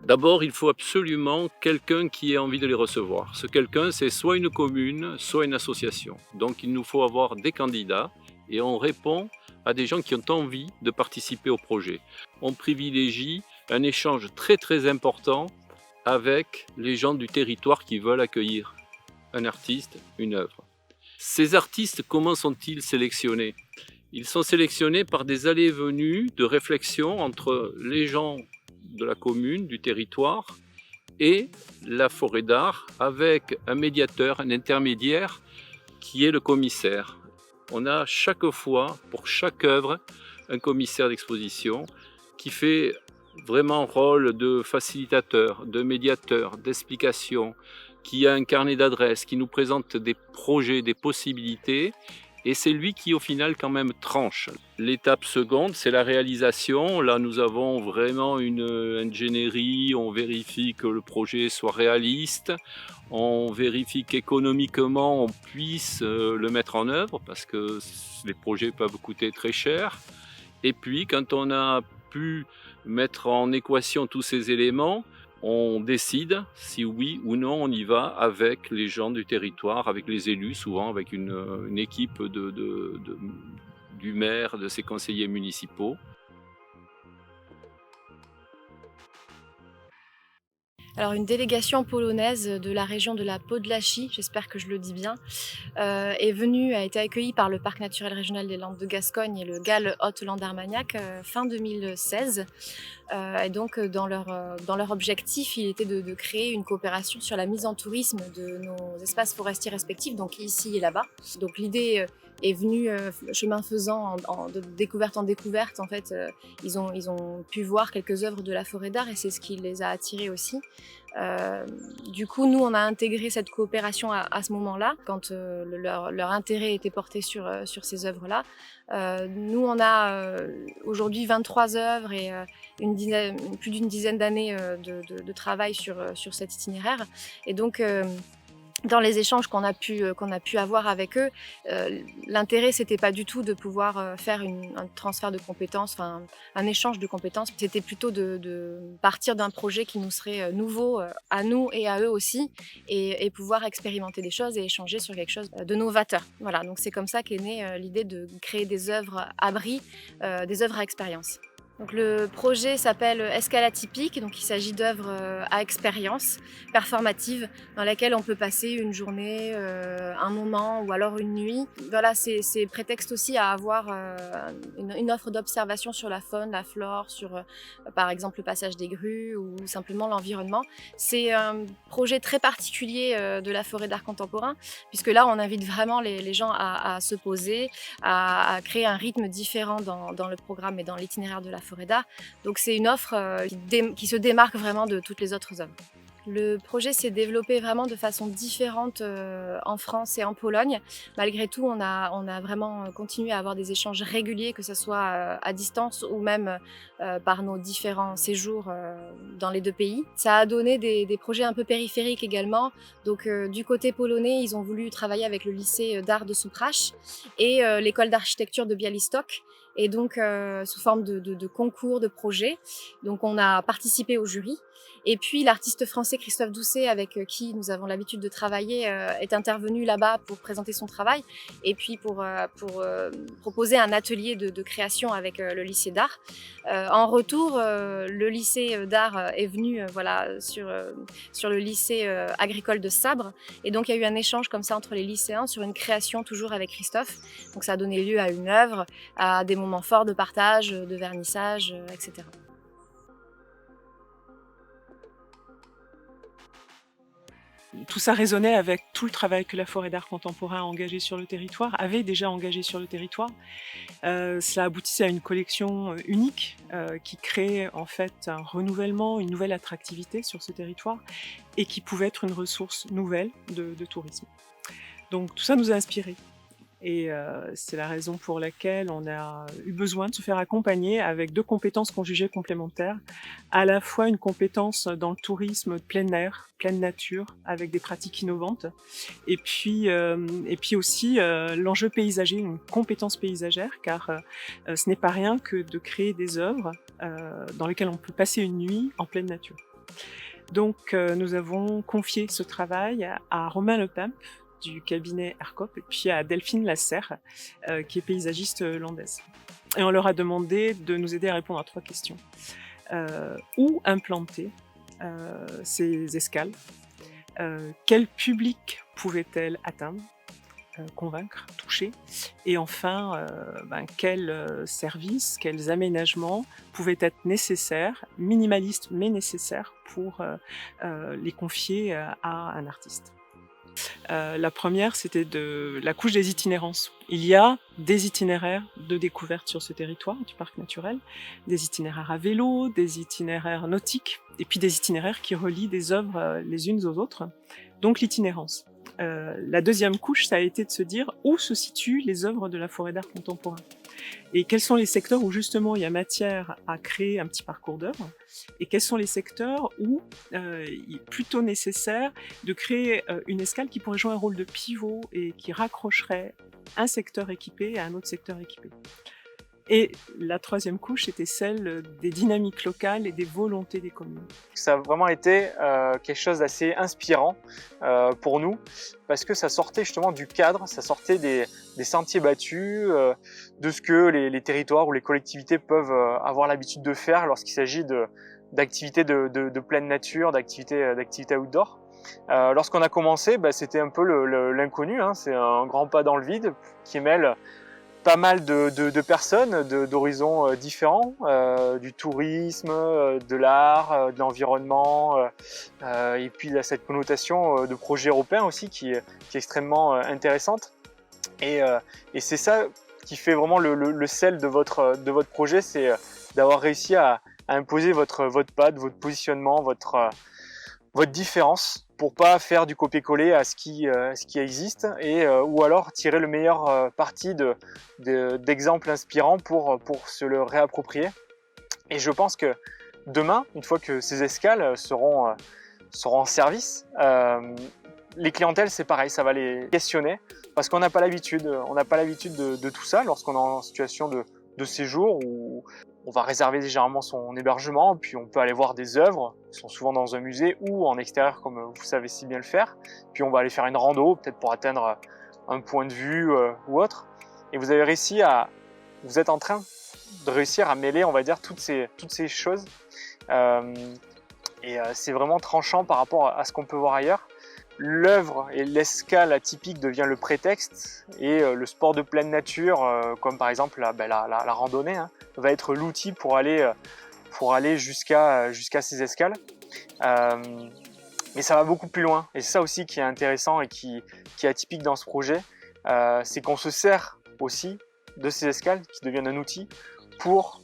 D'abord, il faut absolument quelqu'un qui ait envie de les recevoir. Ce quelqu'un, c'est soit une commune, soit une association. Donc il nous faut avoir des candidats et on répond à des gens qui ont envie de participer au projet. On privilégie un échange très très important avec les gens du territoire qui veulent accueillir un artiste, une œuvre. Ces artistes, comment sont-ils sélectionnés? Ils sont sélectionnés par des allées et venues de réflexion entre les gens de la commune, du territoire, et la forêt d'art, avec un médiateur, un intermédiaire, qui est le commissaire. On a chaque fois, pour chaque œuvre, un commissaire d'exposition qui fait vraiment rôle de facilitateur, de médiateur, d'explication, qui a un carnet d'adresses, qui nous présente des projets, des possibilités, et c'est lui qui au final quand même tranche. L'étape seconde, c'est la réalisation. Là, nous avons vraiment une ingénierie, on vérifie que le projet soit réaliste, on vérifie qu'économiquement on puisse le mettre en œuvre parce que les projets peuvent coûter très cher. Et puis, quand on a pu mettre en équation tous ces éléments, on décide si oui ou non on y va avec les gens du territoire, avec les élus, souvent avec une équipe du maire, de ses conseillers municipaux.
Alors une délégation polonaise de la région de la Podlasie, j'espère que je le dis bien, a été accueillie par le Parc naturel régional des Landes de Gascogne et le GAL Haute-Lande-Armagnac fin 2016. Et donc dans leur objectif, il était de créer une coopération sur la mise en tourisme de nos espaces forestiers respectifs, donc ici et là-bas. Donc l'idée est venue chemin faisant, de découverte en découverte. En fait, ils ont pu voir quelques œuvres de la forêt d'art et c'est ce qui les a attirés aussi. Du coup, nous, on a intégré cette coopération à ce moment-là, quand leur intérêt était porté sur ces œuvres-là. Nous, on a aujourd'hui 23 œuvres et plus d'une dizaine d'années de travail sur cet itinéraire. Et donc, dans les échanges qu'on a pu avoir avec eux, l'intérêt c'était pas du tout de pouvoir faire un transfert de compétences, enfin un échange de compétences. C'était plutôt de partir d'un projet qui nous serait nouveau à nous et à eux aussi, et pouvoir expérimenter des choses et échanger sur quelque chose de novateur. Voilà, donc c'est comme ça qu'est née l'idée de créer des œuvres abris, des œuvres à expérience. Donc le projet s'appelle Escale atypique, donc il s'agit d'œuvres à expérience performative dans laquelle on peut passer une journée, un moment ou alors une nuit. Voilà, c'est prétexte aussi à avoir une offre d'observation sur la faune, la flore, sur par exemple le passage des grues ou simplement l'environnement. C'est un projet très particulier de la forêt d'art contemporain, puisque là on invite vraiment les gens à se poser, à créer un rythme différent dans le programme et dans l'itinéraire de la forêt d'art. Donc c'est une offre qui se démarque vraiment de toutes les autres œuvres. Le projet s'est développé vraiment de façon différente en France et en Pologne. Malgré tout, on a vraiment continué à avoir des échanges réguliers, que ce soit à distance ou même par nos différents séjours dans les deux pays. Ça a donné des projets un peu périphériques également. Donc du côté polonais, ils ont voulu travailler avec le lycée d'art de Souprash et l'école d'architecture de Białystok. Et donc sous forme de concours, de projets. Donc on a participé au jury. Et puis l'artiste français Christophe Doucet, avec qui nous avons l'habitude de travailler, est intervenu là-bas pour présenter son travail et puis pour proposer un atelier de création avec le lycée d'art. En retour, le lycée d'art est venu sur le lycée agricole de Sabre, et donc il y a eu un échange comme ça entre les lycéens sur une création toujours avec Christophe. Donc ça a donné lieu à une œuvre, à des moments forts de partage, de vernissage, etc.
Tout ça résonnait avec tout le travail que la forêt d'art contemporain a engagé sur le territoire, avait déjà engagé sur le territoire. Cela aboutissait à une collection unique qui créait en fait un renouvellement, une nouvelle attractivité sur ce territoire et qui pouvait être une ressource nouvelle de tourisme. Donc tout ça nous a inspirés. Et c'est la raison pour laquelle on a eu besoin de se faire accompagner avec deux compétences qu'on jugeait complémentaires. À la fois une compétence dans le tourisme plein air, pleine nature, avec des pratiques innovantes. Et puis aussi l'enjeu paysager, une compétence paysagère, car ce n'est pas rien que de créer des œuvres dans lesquelles on peut passer une nuit en pleine nature. Donc nous avons confié ce travail à Romain Lepimp, du cabinet ERCOP, et puis à Delphine Lasserre, qui est paysagiste landaise. Et on leur a demandé de nous aider à répondre à 3 questions. Où implanter ces escales? Quel public pouvaient-elles atteindre, convaincre, toucher? Et enfin, quels services, quels aménagements pouvaient être nécessaires, minimalistes mais nécessaires, pour les confier à un artiste? La première, c'était la couche des itinérances. Il y a des itinéraires de découverte sur ce territoire du parc naturel, des itinéraires à vélo, des itinéraires nautiques, et puis des itinéraires qui relient des œuvres les unes aux autres, donc l'itinérance. La deuxième couche, ça a été de se dire où se situent les œuvres de la forêt d'art contemporain et quels sont les secteurs où justement il y a matière à créer un petit parcours d'œuvres et quels sont les secteurs où il est plutôt nécessaire de créer une escale qui pourrait jouer un rôle de pivot et qui raccrocherait un secteur équipé à un autre secteur équipé. Et la troisième couche était celle des dynamiques locales et des volontés des communes.
Ça a vraiment été quelque chose d'assez inspirant pour nous, parce que ça sortait justement du cadre, ça sortait des sentiers battus, de ce que les territoires ou les collectivités peuvent avoir l'habitude de faire lorsqu'il s'agit d'activités de pleine nature, d'activités outdoor. Lorsqu'on a commencé, c'était un peu l'inconnu, hein, c'est un grand pas dans le vide qui mêle pas mal de personnes d'horizons différents, du tourisme, de l'art, de l'environnement, et puis il y a cette connotation de projet européen aussi qui est extrêmement intéressante. Et c'est ça qui fait vraiment le sel de votre projet, c'est d'avoir réussi à imposer votre patte, votre positionnement, votre différence, pour pas faire du copier-coller à ce qui existe, ou alors tirer le meilleur parti d'exemples inspirants pour se le réapproprier. Et je pense que demain, une fois que ces escales seront en service, les clientèles, c'est pareil, ça va les questionner, parce qu'on n'a pas l'habitude de tout ça lorsqu'on est en situation de séjour où on va réserver généralement son hébergement, puis on peut aller voir des œuvres, qui sont souvent dans un musée ou en extérieur comme vous savez si bien le faire, puis on va aller faire une rando, peut-être pour atteindre un point de vue ou autre, et vous êtes en train de réussir à mêler, on va dire, toutes ces choses, et c'est vraiment tranchant par rapport à ce qu'on peut voir ailleurs. L'œuvre et l'escale atypique devient le prétexte et le sport de pleine nature, comme par exemple la randonnée, hein, va être l'outil pour aller jusqu'à ces escales. Mais ça va beaucoup plus loin et c'est ça aussi qui est intéressant et qui est atypique dans ce projet, c'est qu'on se sert aussi de ces escales qui deviennent un outil pour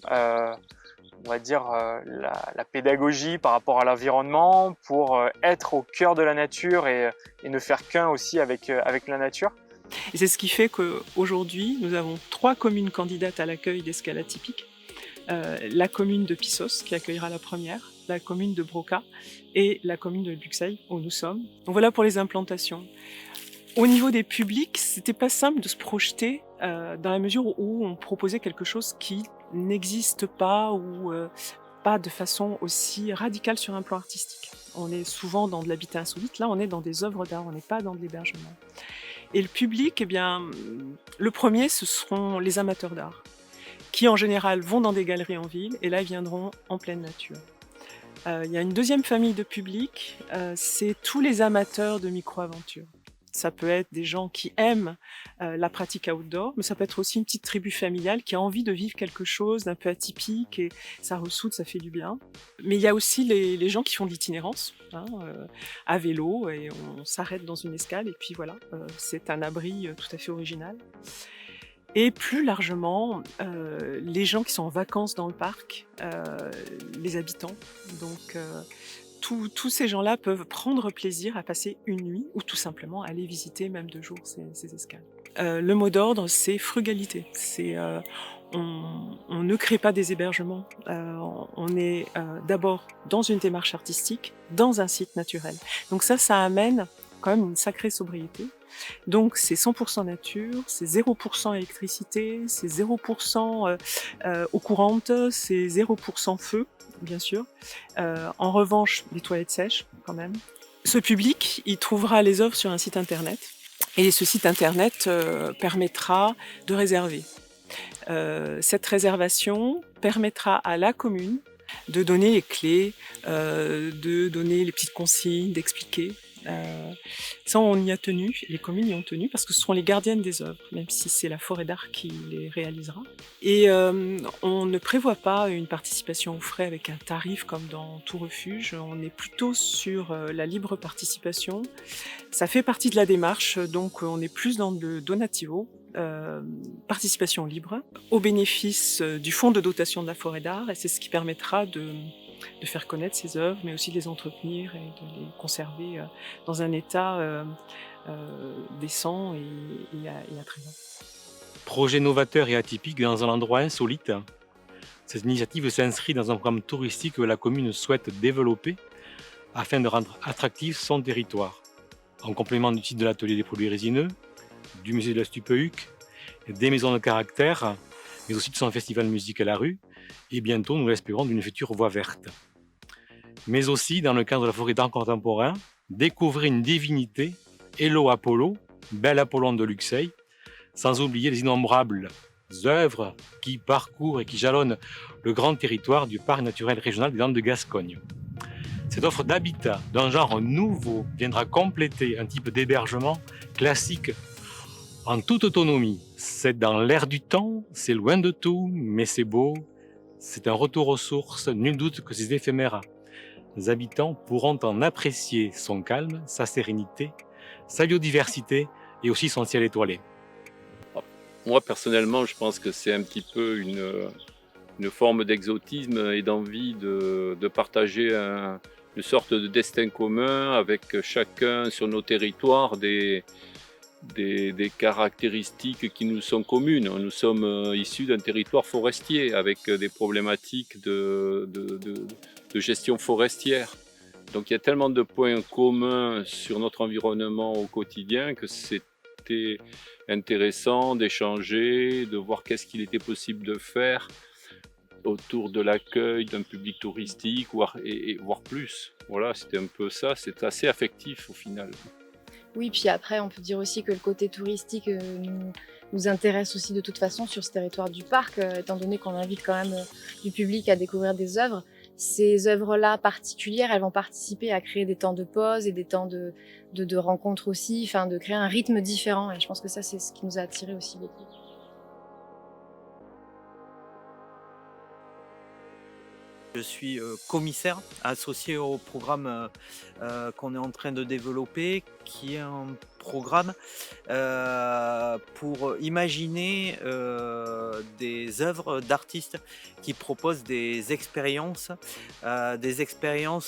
on va dire la pédagogie par rapport à l'environnement, pour être au cœur de la nature et ne faire qu'un aussi avec la nature.
Et c'est ce qui fait qu'aujourd'hui, nous avons 3 communes candidates à l'accueil d'escales atypiques. La commune de Pissos, qui accueillera la première, la commune de Broca et la commune de Luxeuil, où nous sommes. Donc voilà pour les implantations. Au niveau des publics, c'était pas simple de se projeter dans la mesure où on proposait quelque chose qui n'existe pas ou pas de façon aussi radicale sur un plan artistique. On est souvent dans de l'habitat insolite, là on est dans des œuvres d'art, on n'est pas dans de l'hébergement. Et le public, eh bien, le premier, ce seront les amateurs d'art, qui en général vont dans des galeries en ville et là ils viendront en pleine nature. Il y a une deuxième famille de public, c'est tous les amateurs de micro-aventures. Ça peut être des gens qui aiment la pratique outdoor, mais ça peut être aussi une petite tribu familiale qui a envie de vivre quelque chose d'un peu atypique et ça ressoude, ça fait du bien. Mais il y a aussi les gens qui font de l'itinérance, hein, à vélo, et on s'arrête dans une escale et puis voilà, c'est un abri tout à fait original. Et plus largement, les gens qui sont en vacances dans le parc, les habitants, donc tous ces gens-là peuvent prendre plaisir à passer une nuit ou tout simplement aller visiter même 2 jours ces escales. Le mot d'ordre, c'est frugalité. On ne crée pas des hébergements. On est d'abord dans une démarche artistique, dans un site naturel. Donc ça amène quand même une sacrée sobriété. Donc c'est 100% nature, c'est 0% électricité, c'est 0% eau courante, c'est 0% feu, bien sûr. En revanche, les toilettes sèches, quand même. Ce public, il trouvera les œuvres sur un site internet. Et ce site internet permettra de réserver. Cette réservation permettra à la commune de donner les clés, de donner les petites consignes, d'expliquer. Ça, on y a tenu, les communes y ont tenu, parce que ce seront les gardiennes des œuvres, même si c'est la forêt d'art qui les réalisera. Et on ne prévoit pas une participation aux frais avec un tarif comme dans tout refuge, on est plutôt sur la libre participation. Ça fait partie de la démarche, donc on est plus dans le donativo, participation libre, au bénéfice du fonds de dotation de la forêt d'art, et c'est ce qui permettra faire connaître ces œuvres, mais aussi de les entretenir et de les conserver dans un état décent et attrayant.
Projet novateur et atypique dans un endroit insolite. Cette initiative s'inscrit dans un programme touristique que la commune souhaite développer afin de rendre attractif son territoire. En complément du site de l'atelier des produits résineux, du musée de la Stupéhuc, des maisons de caractère, mais aussi de son festival musique à la rue, et bientôt, nous l'espérons, d'une future voie verte. Mais aussi, dans le cadre de la forêt d'art contemporain, découvrir une divinité, Hello Apollo, bel Apollon de Luxeuil, sans oublier les innombrables œuvres qui parcourent et qui jalonnent le grand territoire du parc naturel régional des Landes de Gascogne. Cette offre d'habitat d'un genre nouveau viendra compléter un type d'hébergement classique en toute autonomie. C'est dans l'air du temps, c'est loin de tout, mais c'est beau. C'est un retour aux sources, nul doute que ces éphémères habitants pourront en apprécier son calme, sa sérénité, sa biodiversité et aussi son ciel étoilé.
Moi, personnellement, je pense que c'est un petit peu une forme d'exotisme et d'envie de partager une sorte de destin commun avec chacun sur nos territoires des caractéristiques qui nous sont communes. Nous sommes issus d'un territoire forestier avec des problématiques de gestion forestière. Donc il y a tellement de points communs sur notre environnement au quotidien que c'était intéressant d'échanger, de voir qu'est-ce qu'il était possible de faire autour de l'accueil d'un public touristique, voire plus. Voilà, c'était un peu ça, c'est assez affectif au final.
Oui, puis après, on peut dire aussi que le côté touristique nous intéresse aussi de toute façon sur ce territoire du parc, étant donné qu'on invite quand même du public à découvrir des œuvres. Ces œuvres-là particulières, elles vont participer à créer des temps de pause et des temps de rencontres aussi, enfin de créer un rythme différent. Et je pense que ça, c'est ce qui nous a attirés aussi beaucoup.
Je suis commissaire associé au programme qu'on est en train de développer, qui est un programme pour imaginer des œuvres d'artistes qui proposent des expériences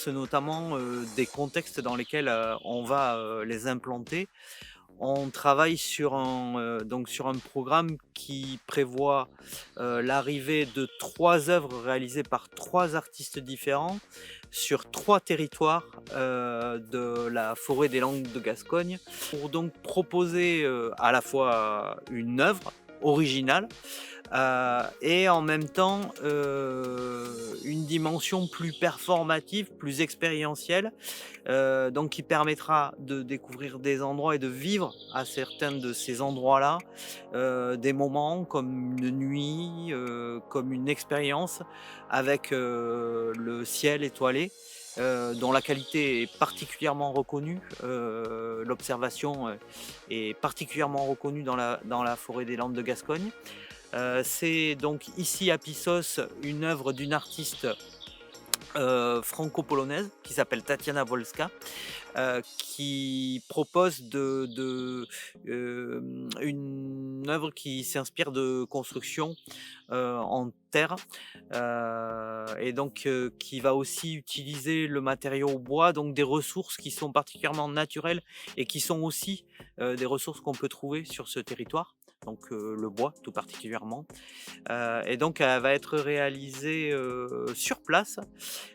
notamment des contextes dans lesquels on va les implanter. On travaille sur un programme qui prévoit l'arrivée de 3 œuvres réalisées par 3 artistes différents sur 3 territoires de la forêt des Landes de Gascogne, pour donc proposer à la fois une œuvre originale et en même temps une dimension plus performative, plus expérientielle, donc qui permettra de découvrir des endroits et de vivre à certains de ces endroits-là des moments comme une nuit, comme une expérience avec le ciel étoilé. Dont la qualité est particulièrement reconnue, l'observation est particulièrement reconnue dans la forêt des Landes de Gascogne. C'est donc ici à Pissos une œuvre d'une artiste franco-polonaise qui s'appelle Tatiana Wolska, qui propose une œuvre qui s'inspire de construction en terre et donc qui va aussi utiliser le matériau bois, donc des ressources qui sont particulièrement naturelles et qui sont aussi des ressources qu'on peut trouver sur ce territoire. Donc le bois tout particulièrement. Et donc elle va être réalisée sur place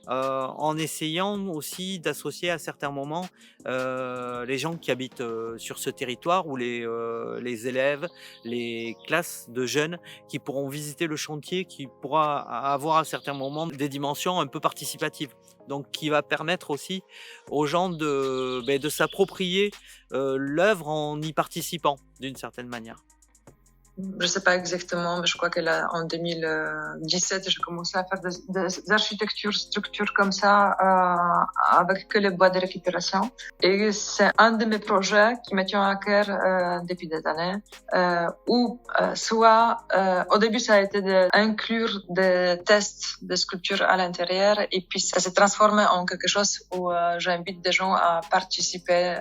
en essayant aussi d'associer à certains moments les gens qui habitent sur ce territoire ou les élèves, les classes de jeunes qui pourront visiter le chantier, qui pourra avoir à certains moments des dimensions un peu participatives. Donc qui va permettre aussi aux gens de s'approprier l'œuvre en y participant d'une certaine manière.
Je ne sais pas exactement, mais je crois qu'en 2017, j'ai commencé à faire des architectures, structures comme ça, avec que les bois de récupération. Et c'est un de mes projets qui me tient à cœur depuis des années, où soit, au début, ça a été d'inclure des tests de sculptures à l'intérieur, et puis ça s'est transformé en quelque chose où j'invite des gens à participer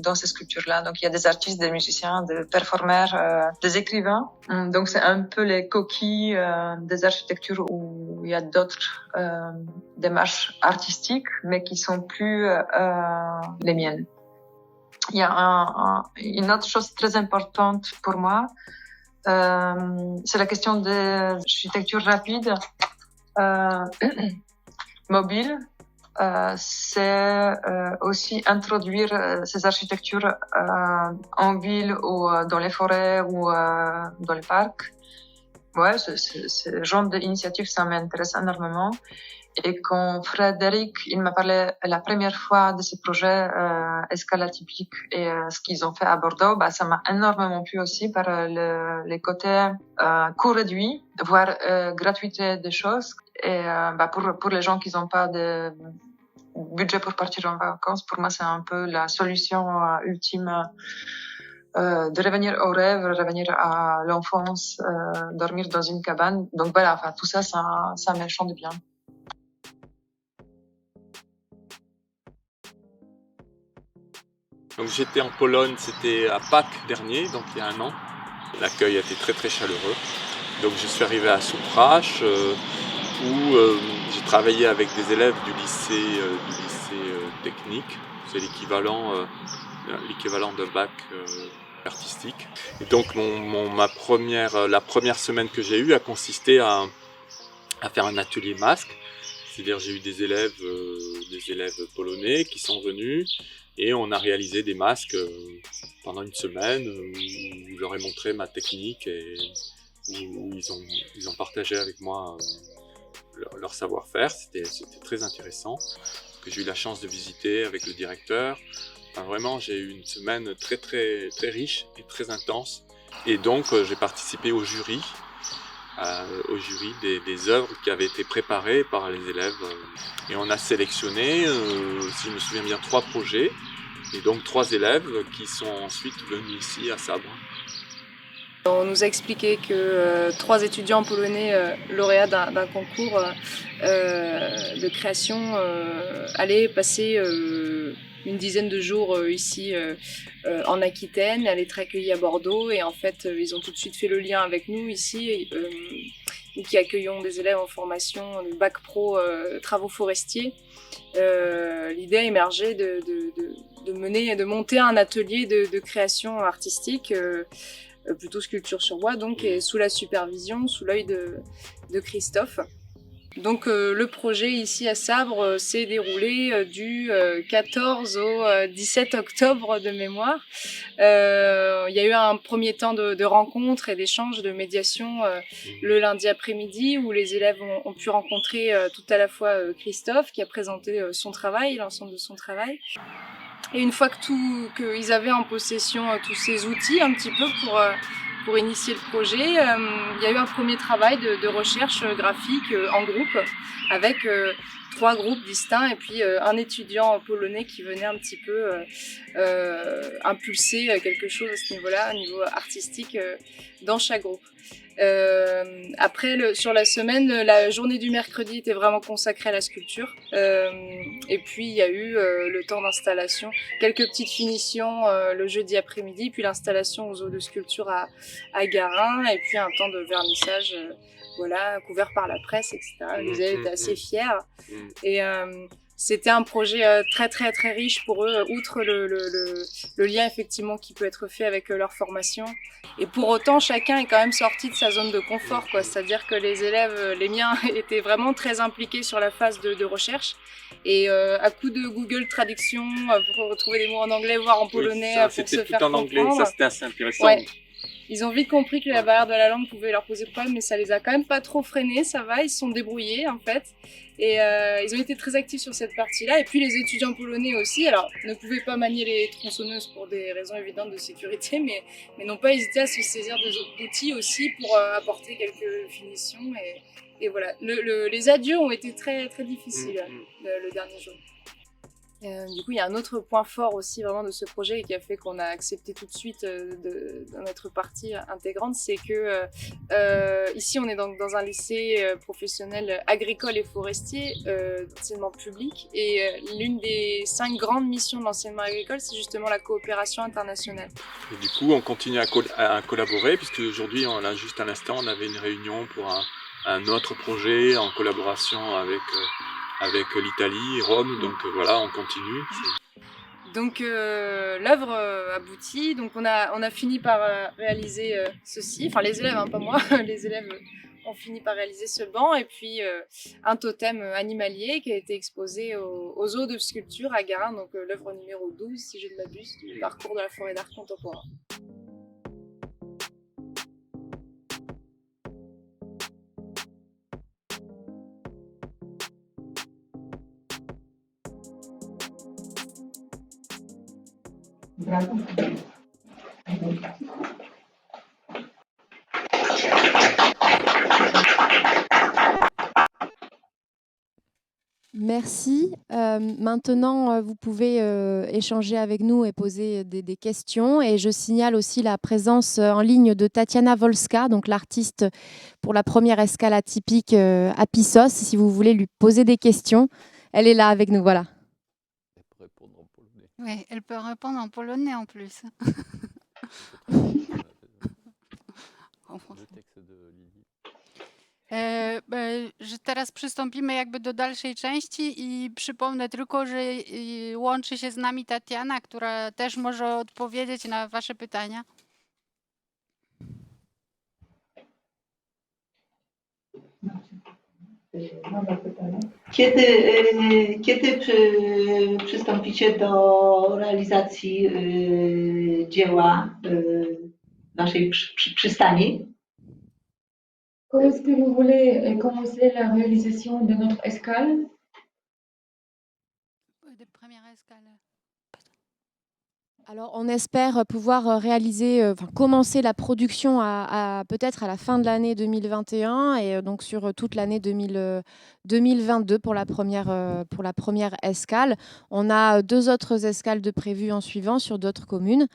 dans ces sculptures-là. Donc il y a des artistes, des musiciens, des performeurs, des écrivains, écrivains. Donc c'est un peu les coquilles des architectures où il y a d'autres démarches artistiques, mais qui sont plus les miennes. Il y a une autre chose très importante pour moi, c'est la question de l'architecture rapide, mobile. C'est aussi introduire ces architectures en ville ou dans les forêts ou dans les parcs. Ouais, ce genre d'initiative, ça m'intéresse énormément. Et quand Frédéric, il m'a parlé la première fois de ce projet Escale atypique et ce qu'ils ont fait à Bordeaux, bah, ça m'a énormément plu aussi par les côtés coût réduit, voire gratuité des choses. Et bah, pour les gens qui n'ont pas de budget pour partir en vacances, pour moi, c'est un peu la solution ultime de revenir au rêve, revenir à l'enfance, dormir dans une cabane. Donc voilà, enfin, tout ça, ça me chante bien.
Donc j'étais en Pologne, c'était à Pâques dernier, donc il y a 1 an. L'accueil a été très très chaleureux. Donc je suis arrivé à Souprache où j'ai travaillé avec des élèves du lycée technique. C'est l'équivalent d'un bac artistique. Et donc la première semaine que j'ai eue a consisté à faire un atelier masque. C'est-à-dire j'ai eu des élèves polonais qui sont venus et on a réalisé des masques pendant une semaine où je leur ai montré ma technique et où ils ont partagé avec moi leur savoir-faire. C'était très intéressant, que j'ai eu la chance de visiter avec le directeur. Enfin, vraiment, j'ai eu une semaine très, très, très riche et très intense. Et donc, j'ai participé au jury des œuvres qui avaient été préparées par les élèves. Et on a sélectionné, si je me souviens bien, 3 projets. Et donc 3 élèves qui sont ensuite venus ici à Sabre.
On nous a expliqué que 3 étudiants polonais lauréats d'un concours de création allaient passer une dizaine de jours ici en Aquitaine, allaient être accueillis à Bordeaux et en fait ils ont tout de suite fait le lien avec nous ici, nous qui accueillons des élèves en formation de bac pro travaux forestiers. L'idée a émergé de monter un atelier de création artistique, plutôt sculpture sur bois, donc et sous la supervision, sous l'œil de Christophe. Donc le projet ici à Sabre s'est déroulé du 14 au 17 octobre de mémoire. Il y a eu un premier temps de rencontres et d'échanges, de médiation le lundi après-midi où les élèves ont pu rencontrer tout à la fois Christophe qui a présenté son travail, l'ensemble de son travail. Et une fois qu'ils avaient en possession tous ces outils un petit peu pour initier le projet, il y a eu un premier travail de recherche graphique en groupe avec 3 groupes distincts et puis un étudiant polonais qui venait un petit peu impulser quelque chose à ce niveau-là, au niveau artistique, dans chaque groupe. Après, sur la semaine, la journée du mercredi était vraiment consacrée à la sculpture. Et puis, il y a eu le temps d'installation, quelques petites finitions le jeudi après-midi, puis l'installation aux eaux de sculpture à Garin, et puis un temps de vernissage, voilà, couvert par la presse, etc. Les élèves étaient assez fiers. Et c'était un projet très très très riche pour eux, outre le lien effectivement qui peut être fait avec leur formation. Et pour autant, chacun est quand même sorti de sa zone de confort, quoi. C'est-à-dire que les élèves, les miens, étaient vraiment très impliqués sur la phase de recherche. Et à coup de Google Traduction, pour retrouver des mots en anglais, voire en polonais, pour se faire comprendre. C'était tout en anglais, ça c'était assez intéressant. Ouais. Ils ont vite compris que la barrière de la langue pouvait leur poser problème, mais ça les a quand même pas trop freinés, ça va, ils se sont débrouillés en fait. Et ils ont été très actifs sur cette partie-là. Et puis les étudiants polonais aussi, alors ne pouvaient pas manier les tronçonneuses pour des raisons évidentes de sécurité, mais n'ont pas hésité à se saisir d'outils aussi pour apporter quelques finitions. Et voilà, les adieux ont été très, très difficiles le dernier jour. Du coup, il y a un autre point fort aussi vraiment de ce projet et qui a fait qu'on a accepté tout de suite d'en être partie intégrante, c'est que ici on est dans un lycée professionnel agricole et forestier d'enseignement public et l'une des 5 grandes missions de l'enseignement agricole, c'est justement la coopération internationale.
Et du coup, on continue à collaborer, puisque aujourd'hui, juste à l'instant, on avait une réunion pour un autre projet en collaboration avec l'Italie, Rome, donc voilà, on continue.
Donc l'œuvre aboutit, donc on a fini par réaliser ceci, enfin les élèves, hein, pas moi, les élèves ont fini par réaliser ce banc et puis un totem animalier qui a été exposé au zoo de sculpture à Garin, donc l'œuvre numéro 12 si je ne m'abuse du parcours de la forêt d'art contemporain.
Bravo.
Merci. Maintenant, vous pouvez échanger avec nous et poser des questions. Et je signale aussi la présence en ligne de Tatiana Wolska, donc l'artiste pour la première escale atypique à Pissos. Si vous voulez lui poser des questions, elle est là avec nous. Voilà.
Oui, elle peut répondre en polonais en plus. Że teraz przystąpimy jakby do dalszej części i przypomnę tylko, że łączy się z nami Tatiana, która też może odpowiedzieć na wasze pytania.
Kiedy przystąpicie do realizacji dzieła naszej przystani?
Quand est-ce que vous voulez commencer la réalisation de notre escale?
De première escale.
Alors, on espère pouvoir réaliser, commencer la production peut-être à la fin de l'année 2021 et donc sur toute l'année 2022 pour la première escale. On a 2 autres escales de prévues en suivant sur d'autres communes.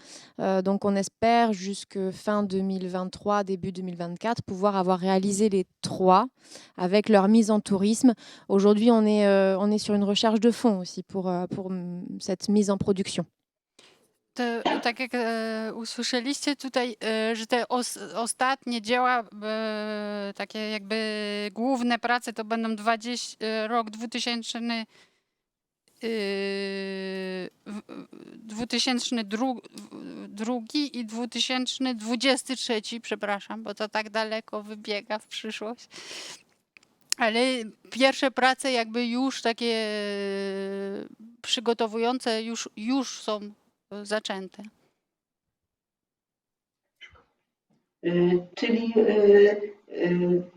Donc, on espère jusque fin 2023, début 2024, pouvoir avoir réalisé les 3 avec leur mise en tourisme. Aujourd'hui, on est sur une recherche de fonds aussi pour cette mise en production.
To, tak jak usłyszeliście tutaj, że te ostatnie dzieła, takie jakby główne prace to będą rok 2002 i 2023, przepraszam, bo to tak daleko wybiega w przyszłość. Ale pierwsze prace jakby już takie przygotowujące już są zaczęte.
Czyli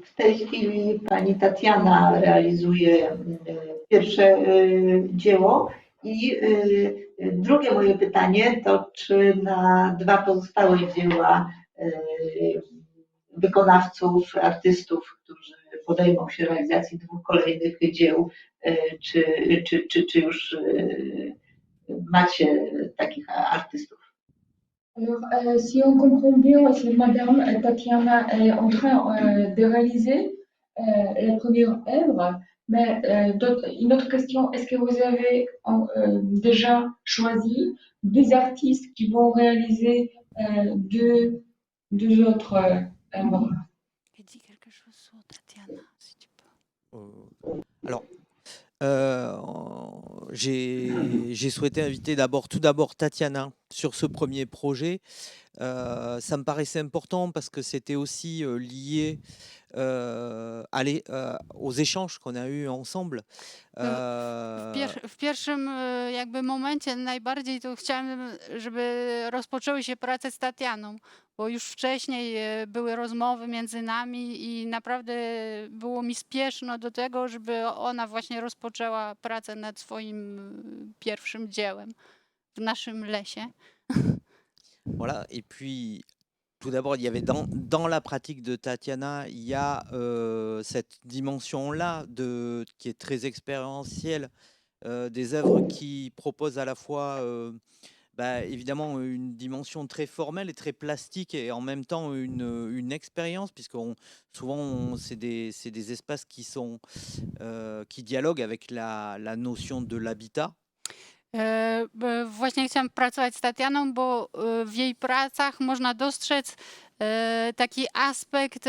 w tej chwili pani Tatiana realizuje pierwsze dzieło i drugie moje pytanie to, czy na 2 pozostałe dzieła wykonawców, artystów, którzy podejmą się realizacji 2 kolejnych dzieł, czy już macie takich artystów?
Alors, si on comprend bien, Madame Tatiana est en train de réaliser la première œuvre, mais une autre question, est-ce que vous avez déjà choisi 2 artistes qui vont réaliser 2 autres œuvres?
Dis quelque chose sur Tatiana, si tu
peux. Alors, j'ai souhaité inviter tout d'abord Tatiana sur ce premier projet. Ça me paraissait important parce que c'était aussi lié aux échanges qu'on a eus ensemble.
W pierwszym jakby momencie najbardziej to chciałem, żeby rozpoczęły się prace z Tatianą, bo już wcześniej były rozmowy między nami i naprawdę było mi spieszno do tego, żeby ona właśnie rozpoczęła pracę nad swoim pierwszym dziełem w naszym lesie.
Voilà, et puis tout d'abord, il y avait dans la pratique de Tatiana, il y a cette dimension-là qui est très expérientielle des œuvres qui proposent à la fois évidemment une dimension très formelle et très plastique et en même temps une expérience, puisque souvent c'est des espaces qui dialoguent avec la notion de l'habitat.
Właśnie chciałam pracować z Tatianą, bo w jej pracach można dostrzec taki aspekt,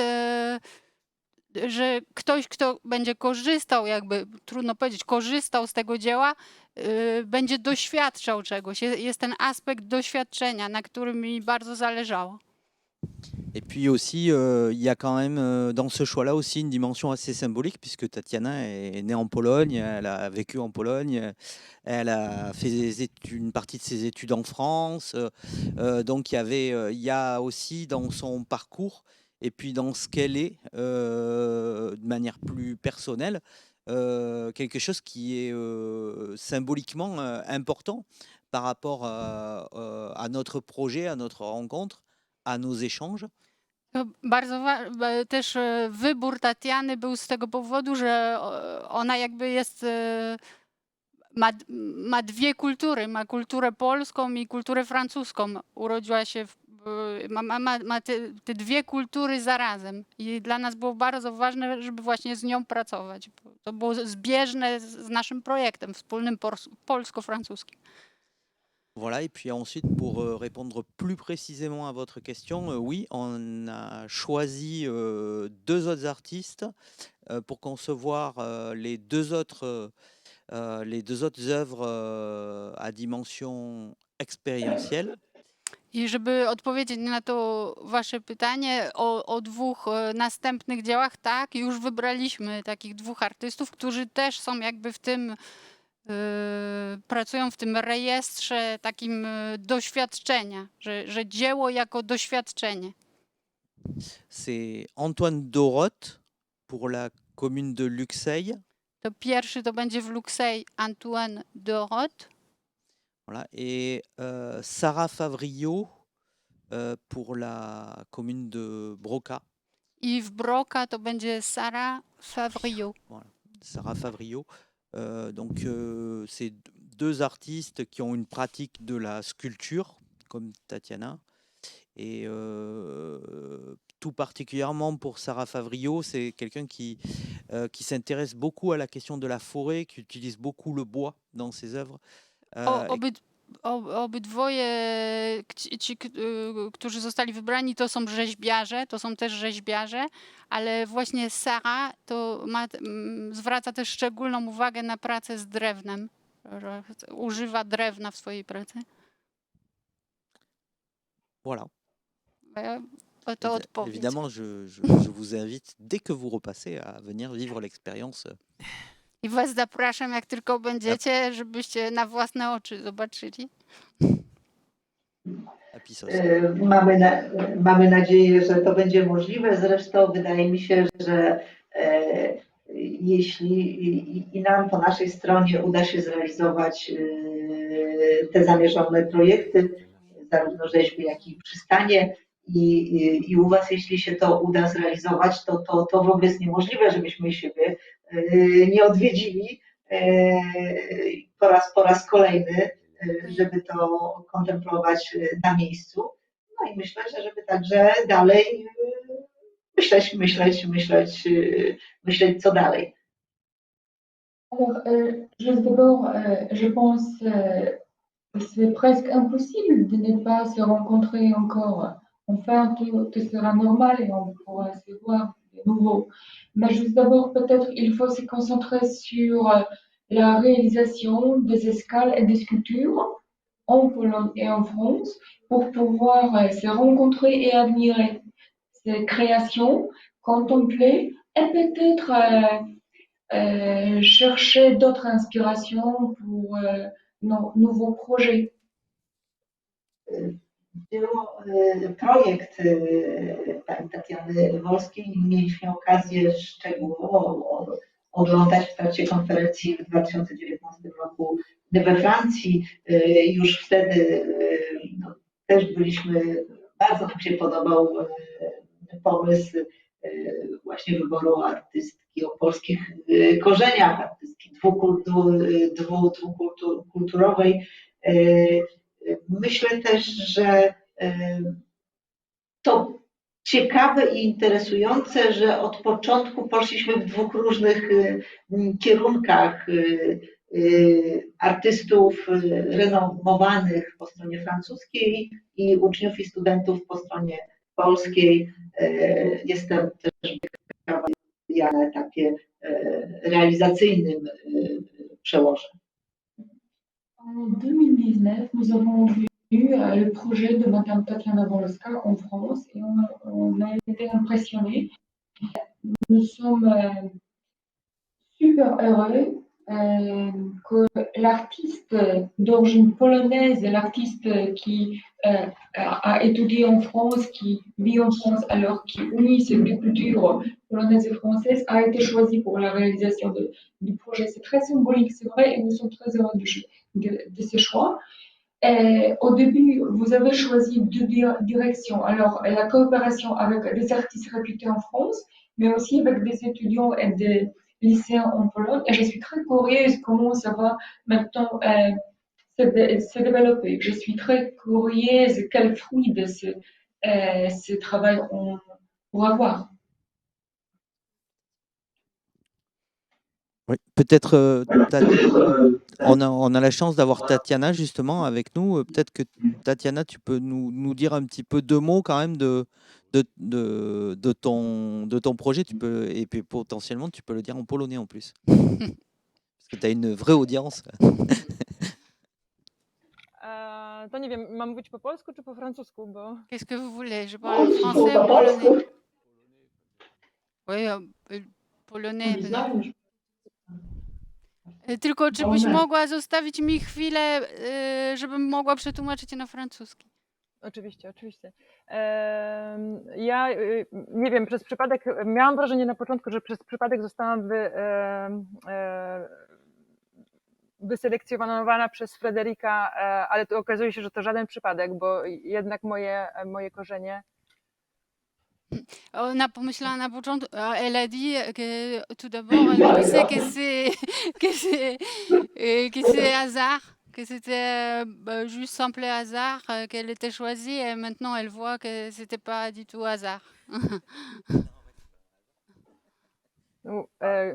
że ktoś, kto będzie korzystał, jakby trudno powiedzieć, korzystał z tego dzieła, będzie doświadczał czegoś. Jest ten aspekt doświadczenia, na którym mi bardzo zależało.
Et puis aussi, il y a quand même dans ce choix-là aussi une dimension assez symbolique, puisque Tatiana est née en Pologne, elle a vécu en Pologne, elle a fait une partie de ses études en France. Donc il y a aussi dans son parcours et puis dans ce qu'elle est, de manière plus personnelle, quelque chose qui est symboliquement important par rapport à notre projet, à notre rencontre, à nos échanges.
Bardzo też wybór Tatiany był z tego powodu, że ona jakby jest, ma dwie kultury, ma kulturę polską i kulturę francuską. Urodziła się, ma te dwie kultury zarazem i dla nas było bardzo ważne, żeby właśnie z nią pracować. To było zbieżne z naszym projektem wspólnym polsko-francuskim.
Voilà, et puis ensuite, pour répondre plus précisément à votre question, oui, on a choisi deux autres artistes pour concevoir les deux autres œuvres à dimension expérientielle.
I żeby odpowiedzieć na to wasze pytanie o dwóch następnych dziełach, tak, już wybraliśmy takich dwóch artystów, którzy też są jakby w tym, pracują w tym rejestrze takim doświadczenia, że dzieło jako doświadczenie.
C'est Antoine Doroth pour la commune de Luxeuil.
To pierwszy to będzie w Luxeuil Antoine Doroth.
Voilà, et Sarah Favrio pour la commune de Broca.
I w Broca to będzie Sarah Favrio.
Voilà, Sarah Favrio. Donc c'est deux artistes qui ont une pratique de la sculpture, comme Tatiana. Et tout particulièrement pour Sarah Favrio, c'est quelqu'un qui s'intéresse beaucoup à la question de la forêt, qui utilise beaucoup le bois dans ses œuvres.
Obydwoje ci, którzy zostali wybrani, to są rzeźbiarze, to są też rzeźbiarze, ale właśnie Sara to zwraca też szczególną uwagę na pracę z drewnem, że używa drewna w swojej pracy.
Voilà.
To odpowiedź.
Évidemment, je vous invite, dès que vous repassez, à venir vivre l'expérience.
I was zapraszam, jak tylko będziecie, żebyście na własne oczy zobaczyli.
Mamy nadzieję, że to będzie możliwe. Zresztą wydaje mi się, że jeśli i nam po naszej stronie uda się zrealizować te zamierzone projekty, zarówno rzeźby, jak i przystanie, i u was, jeśli się to uda zrealizować, to w ogóle jest niemożliwe, żebyśmy siebie nie odwiedzili po raz kolejny, żeby to kontemplować na miejscu. No i myślę, że żeby także dalej myśleć co dalej.
Alors, juste d'abord, je pense c'est presque impossible de ne pas se rencontrer encore. Enfin, tout sera normal et on pourra se voir de nouveau. Mais juste d'abord, peut-être il faut se concentrer sur la réalisation des escales et des sculptures en Pologne et en France pour pouvoir se rencontrer et admirer ces créations, contempler et peut-être chercher d'autres inspirations pour nos nouveaux projets.
Projekt pani Tatiany Wolskiej mieliśmy okazję szczegółowo oglądać w trakcie konferencji w 2019 roku we Francji. Już wtedy też bardzo nam się podobał pomysł właśnie wyboru artystki artystki o polskich korzeniach, artystki dwukulturowej. Myślę też, że to ciekawe i interesujące, że od początku poszliśmy w dwóch różnych kierunkach. Artystów renomowanych po stronie francuskiej i uczniów i studentów po stronie polskiej. Jestem też ciekawa, jak takie réalisacyjnym przełożę.
En 2019, nous avons vu le projet de Madame Tatiana Wolska en France et on a été impressionnés. Nous sommes super heureux que l'artiste d'origine polonaise, l'artiste qui a étudié en France, qui vit en France, alors qui unit ces deux cultures polonaises et françaises, a été choisi pour la réalisation du projet. C'est très symbolique, c'est vrai, et nous sommes très heureux de ce choix. Au début, vous avez choisi deux directions. Alors, la coopération avec des artistes réputés en France, mais aussi avec des étudiants et des lycéens en Pologne. Et je suis très curieuse comment ça va maintenant se développer. Je suis très curieuse quel fruit de ce travail on pourra avoir.
Oui, peut-être on a la chance d'avoir Tatiana justement avec nous. Peut-être que Tatiana, tu peux nous dire un petit peu deux mots quand même de ton projet. Et puis potentiellement tu peux le dire en polonais en plus. Parce que tu as une vraie audience.
To nie wiem, mam mówić po polsku czy po francusku, bo...
Qu'est-ce que vous voulez? Je parle français ou polonais? Oui, polonais. Tylko czy byś mogła zostawić mi chwilę, żebym mogła przetłumaczyć na francuski?
Oczywiście, oczywiście. Ja nie wiem, przez przypadek, miałam wrażenie na początku, że przez przypadek zostałam wyselekcjonowana przez Frederica, ale to okazuje się, że to żaden przypadek, bo jednak moje korzenie.
Ona pomyślała na początku, elle a dit que tout d'abord elle pensait que c'est hasard, que c'était juste simple hasard qu'elle était choisie et maintenant elle voit que c'était pas du tout hasard.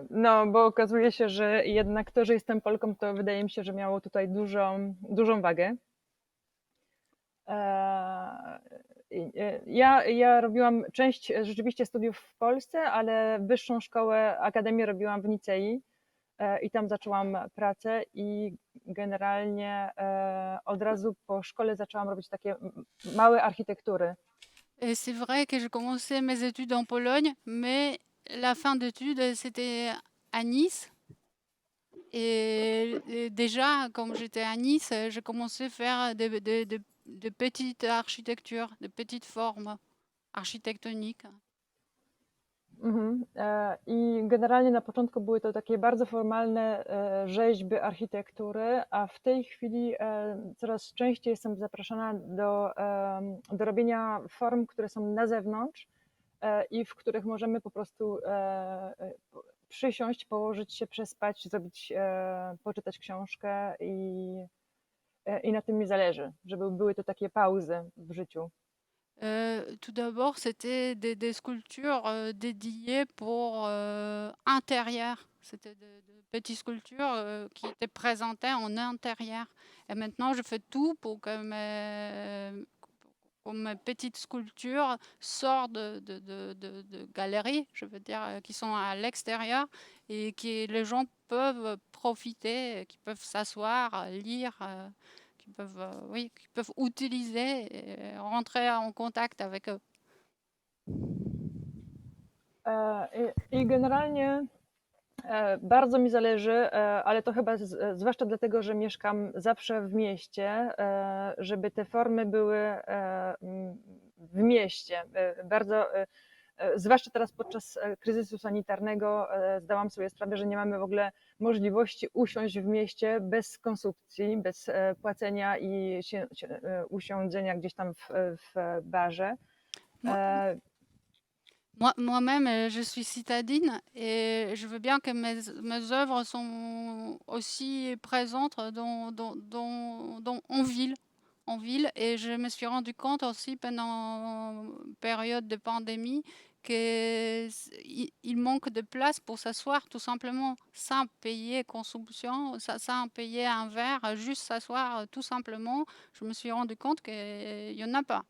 No, bo okazuje się, że jednak to, że jestem Polką, to wydaje mi się, że miało tutaj dużą wagę. Ja robiłam część rzeczywiście studiów w Polsce, ale wyższą szkołę, akademię robiłam w Nicei i tam zaczęłam pracę i generalnie od razu po szkole zaczęłam robić takie małe architektury.
C'est vrai que j'ai commencé mes études en Pologne, mais la fin d'études, c'était à Nice. Et déjà, comme j'étais à Nice, j'ai commencé à faire de petites architectures, de petites formes architektoniques.
I generalnie na początku były to takie bardzo formalne rzeźby, architektury, a w tej chwili coraz częściej jestem zapraszana do robienia form, które są na zewnątrz i w których możemy po prostu przysiąść, położyć się, przespać, poczytać książkę i na tym mi zależy, żeby były to takie pauzy w życiu.
Tout d'abord, c'était des sculptures dédiées pour intérieur. C'était de petites sculptures qui étaient présentées en intérieur. Et maintenant, je fais tout pour que mes petites sculptures sortent de galeries, je veux dire, qui sont à l'extérieur et que les gens peuvent profiter, qui peuvent s'asseoir, lire. Qui peuvent utiliser et rentrer en contact avec eux.
I generalnie bardzo mi zależy, ale to chyba zwłaszcza dlatego, że mieszkam zawsze w mieście, żeby te formy były w mieście. Bardzo, zwłaszcza teraz podczas kryzysu sanitarnego zdałam sobie sprawę, że nie mamy w ogóle możliwości usiąść w mieście bez konsumpcji, bez płacenia i usiądzenia gdzieś tam w barze.
Moi-même, je suis citadine et je veux bien que mes œuvres sont aussi présentes en ville. Et je me suis rendu compte aussi pendant période de pandémie qu'il manque de place pour s'asseoir tout simplement sans payer consommation, sans payer un verre, juste s'asseoir tout simplement. Je me suis rendu compte qu'il n'y en a pas.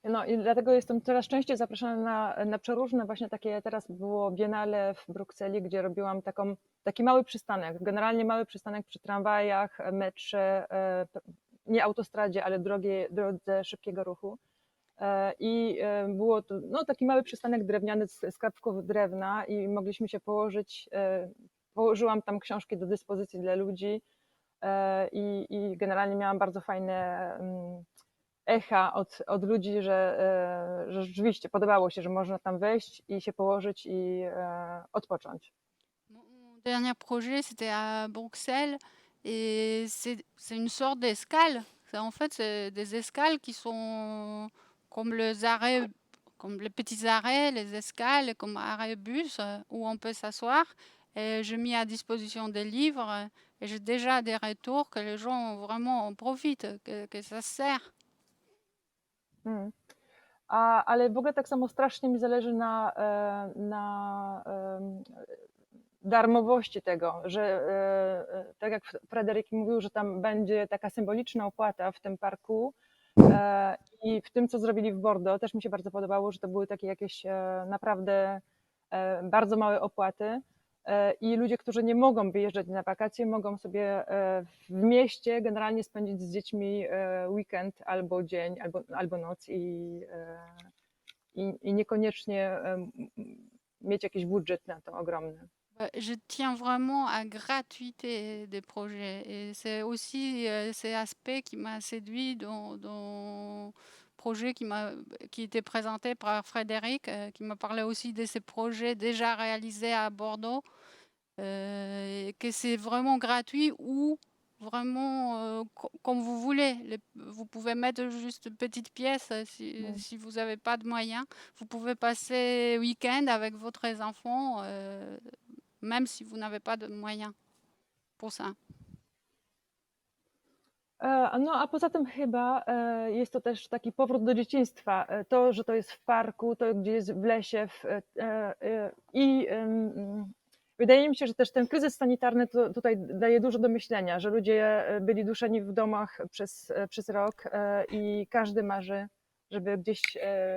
No i dlatego jestem coraz częściej zapraszana na przeróżne właśnie takie, teraz było Biennale w Brukseli, gdzie robiłam taki mały przystanek, generalnie mały przystanek przy tramwajach, metrze, nie autostradzie, ale drodze szybkiego ruchu. I było to taki mały przystanek drewniany z kawałków drewna i mogliśmy się położyć, położyłam tam książki do dyspozycji dla ludzi i generalnie miałam bardzo fajne echa od ludzi, że rzeczywiście podobało się, że można tam wejść i się położyć i odpocząć.
Dernier projet, c'était à Bruxelles et c'est une sorte d'escale. En fait, c'est des escales qui sont comme les arrêts, comme les petits arrêts, les escales, comme arrêt bus où on peut s'asseoir. Et je mis à disposition des livres et j'ai déjà des retours que les gens vraiment en profitent, que ça sert.
Ale w ogóle tak samo strasznie mi zależy na darmowości tego, że tak jak Frederick mówił, że tam będzie taka symboliczna opłata w tym parku i w tym, co zrobili w Bordeaux, też mi się bardzo podobało, że to były takie jakieś naprawdę bardzo małe opłaty i ludzie, którzy nie mogą wyjeżdżać na wakacje, mogą sobie w mieście generalnie spędzić z dziećmi weekend albo dzień, albo noc i niekoniecznie mieć jakiś budżet na to ogromny.
Je tiens vraiment à gratuité des projets et c'est aussi cet aspect qui m'a séduit dans projet qui était présenté par Frédéric, qui m'a parlé aussi de ces projets déjà réalisés à Bordeaux, que c'est vraiment gratuit ou vraiment comme vous voulez. Vous pouvez mettre juste une petite pièce si vous n'avez pas de moyens. Vous pouvez passer week-end avec votre enfant, même si vous n'avez pas de moyens pour ça.
No a poza tym chyba jest to też taki powrót do dzieciństwa. To, że to jest w parku, to gdzie jest w lesie i wydaje mi się, że też ten kryzys sanitarny tutaj daje dużo do myślenia, że ludzie byli duszeni w domach przez rok i każdy marzy, żeby gdzieś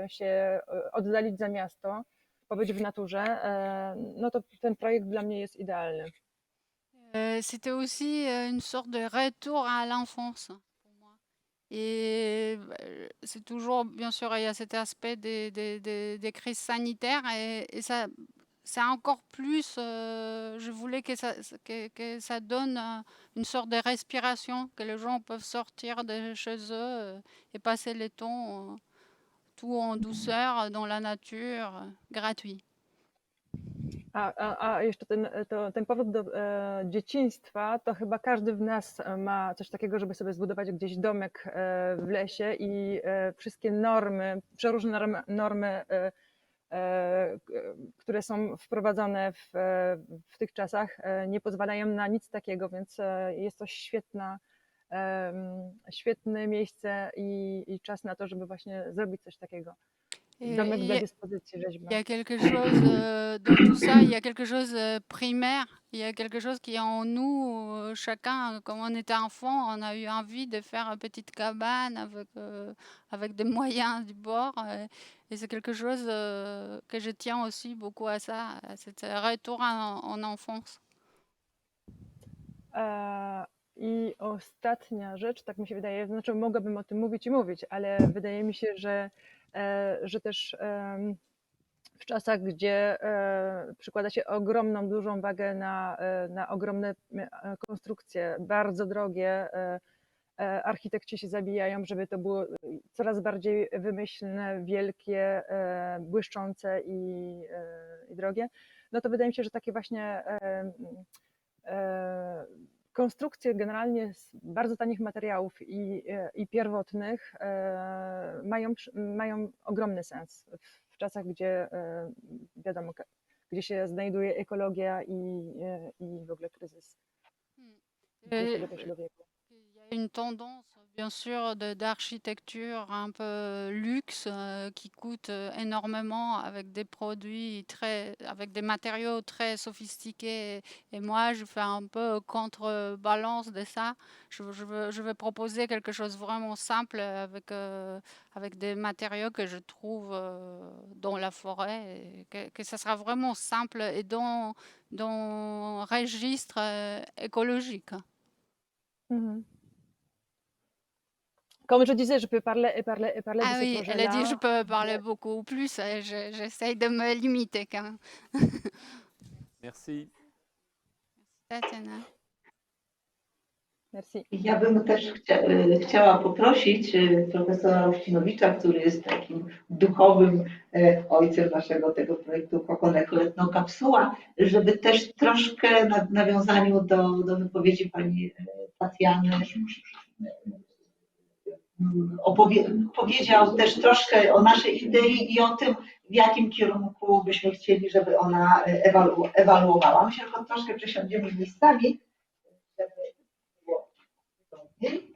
się oddalić za miasto, pobyć w naturze. No to ten projekt dla mnie jest idealny.
C'était aussi une sorte de retour à l'enfance pour moi. Et c'est toujours, bien sûr, il y a cet aspect des crises sanitaires et ça, c'est encore plus, je voulais que ça donne une sorte de respiration, que les gens peuvent sortir de chez eux et passer le temps tout en douceur dans la nature, gratuit.
A jeszcze ten powrót do dzieciństwa, to chyba każdy w nas ma coś takiego, żeby sobie zbudować gdzieś domek w lesie i wszystkie normy, przeróżne normy, które są wprowadzone w tych czasach, nie pozwalają na nic takiego, więc jest to świetne miejsce i czas na to, żeby właśnie zrobić coś takiego. Domek dla dyspozycji rzeźba.
Il y a quelque chose dans tout ça, il y a quelque chose primaire, il y a quelque chose qui est en nous, chacun, quand on était enfant, on a eu envie de faire une petite cabane avec des moyens du bord. Et c'est quelque chose que je tiens aussi beaucoup à ça, à cet retour en enfance.
I ostatnia rzecz, tak mi się wydaje, znaczy mogłabym o tym mówić, ale wydaje mi się, że też w czasach, gdzie przykłada się ogromną, dużą wagę na ogromne konstrukcje, bardzo drogie, architekci się zabijają, żeby to było coraz bardziej wymyślne, wielkie, błyszczące i drogie, no to wydaje mi się, że takie właśnie konstrukcje generalnie z bardzo tanich materiałów i pierwotnych mają ogromny sens w czasach, gdzie wiadomo, gdzie się znajduje ekologia i w ogóle kryzys XXI wieku.
Une tendance, bien sûr, d'architecture un peu luxe qui coûte énormément avec des produits avec des matériaux très sophistiqués. Et moi, je fais un peu contrebalance de ça. Je vais proposer quelque chose vraiment simple avec des matériaux que je trouve dans la forêt, et que ça sera vraiment simple et dans un registre écologique.
Comme je disais, je peux parler de
Ah
ce
oui, elle a
projet-là.
dit je peux parler beaucoup plus, j'essaye de me limiter quand même.
Merci.
Tatiana.
Merci.
Ja bym też chciała poprosić profesora Uścinowicza, który jest takim duchowym ojcem naszego tego projektu Kokonek Letno Kapsuła, żeby też troszkę w nawiązaniu do wypowiedzi pani Tatiany powiedział też troszkę o naszej idei i o tym, w jakim kierunku byśmy chcieli, żeby ona ewoluowała. Myślę, że tylko troszkę przesiądziemy miejscami, żeby było wygodniej.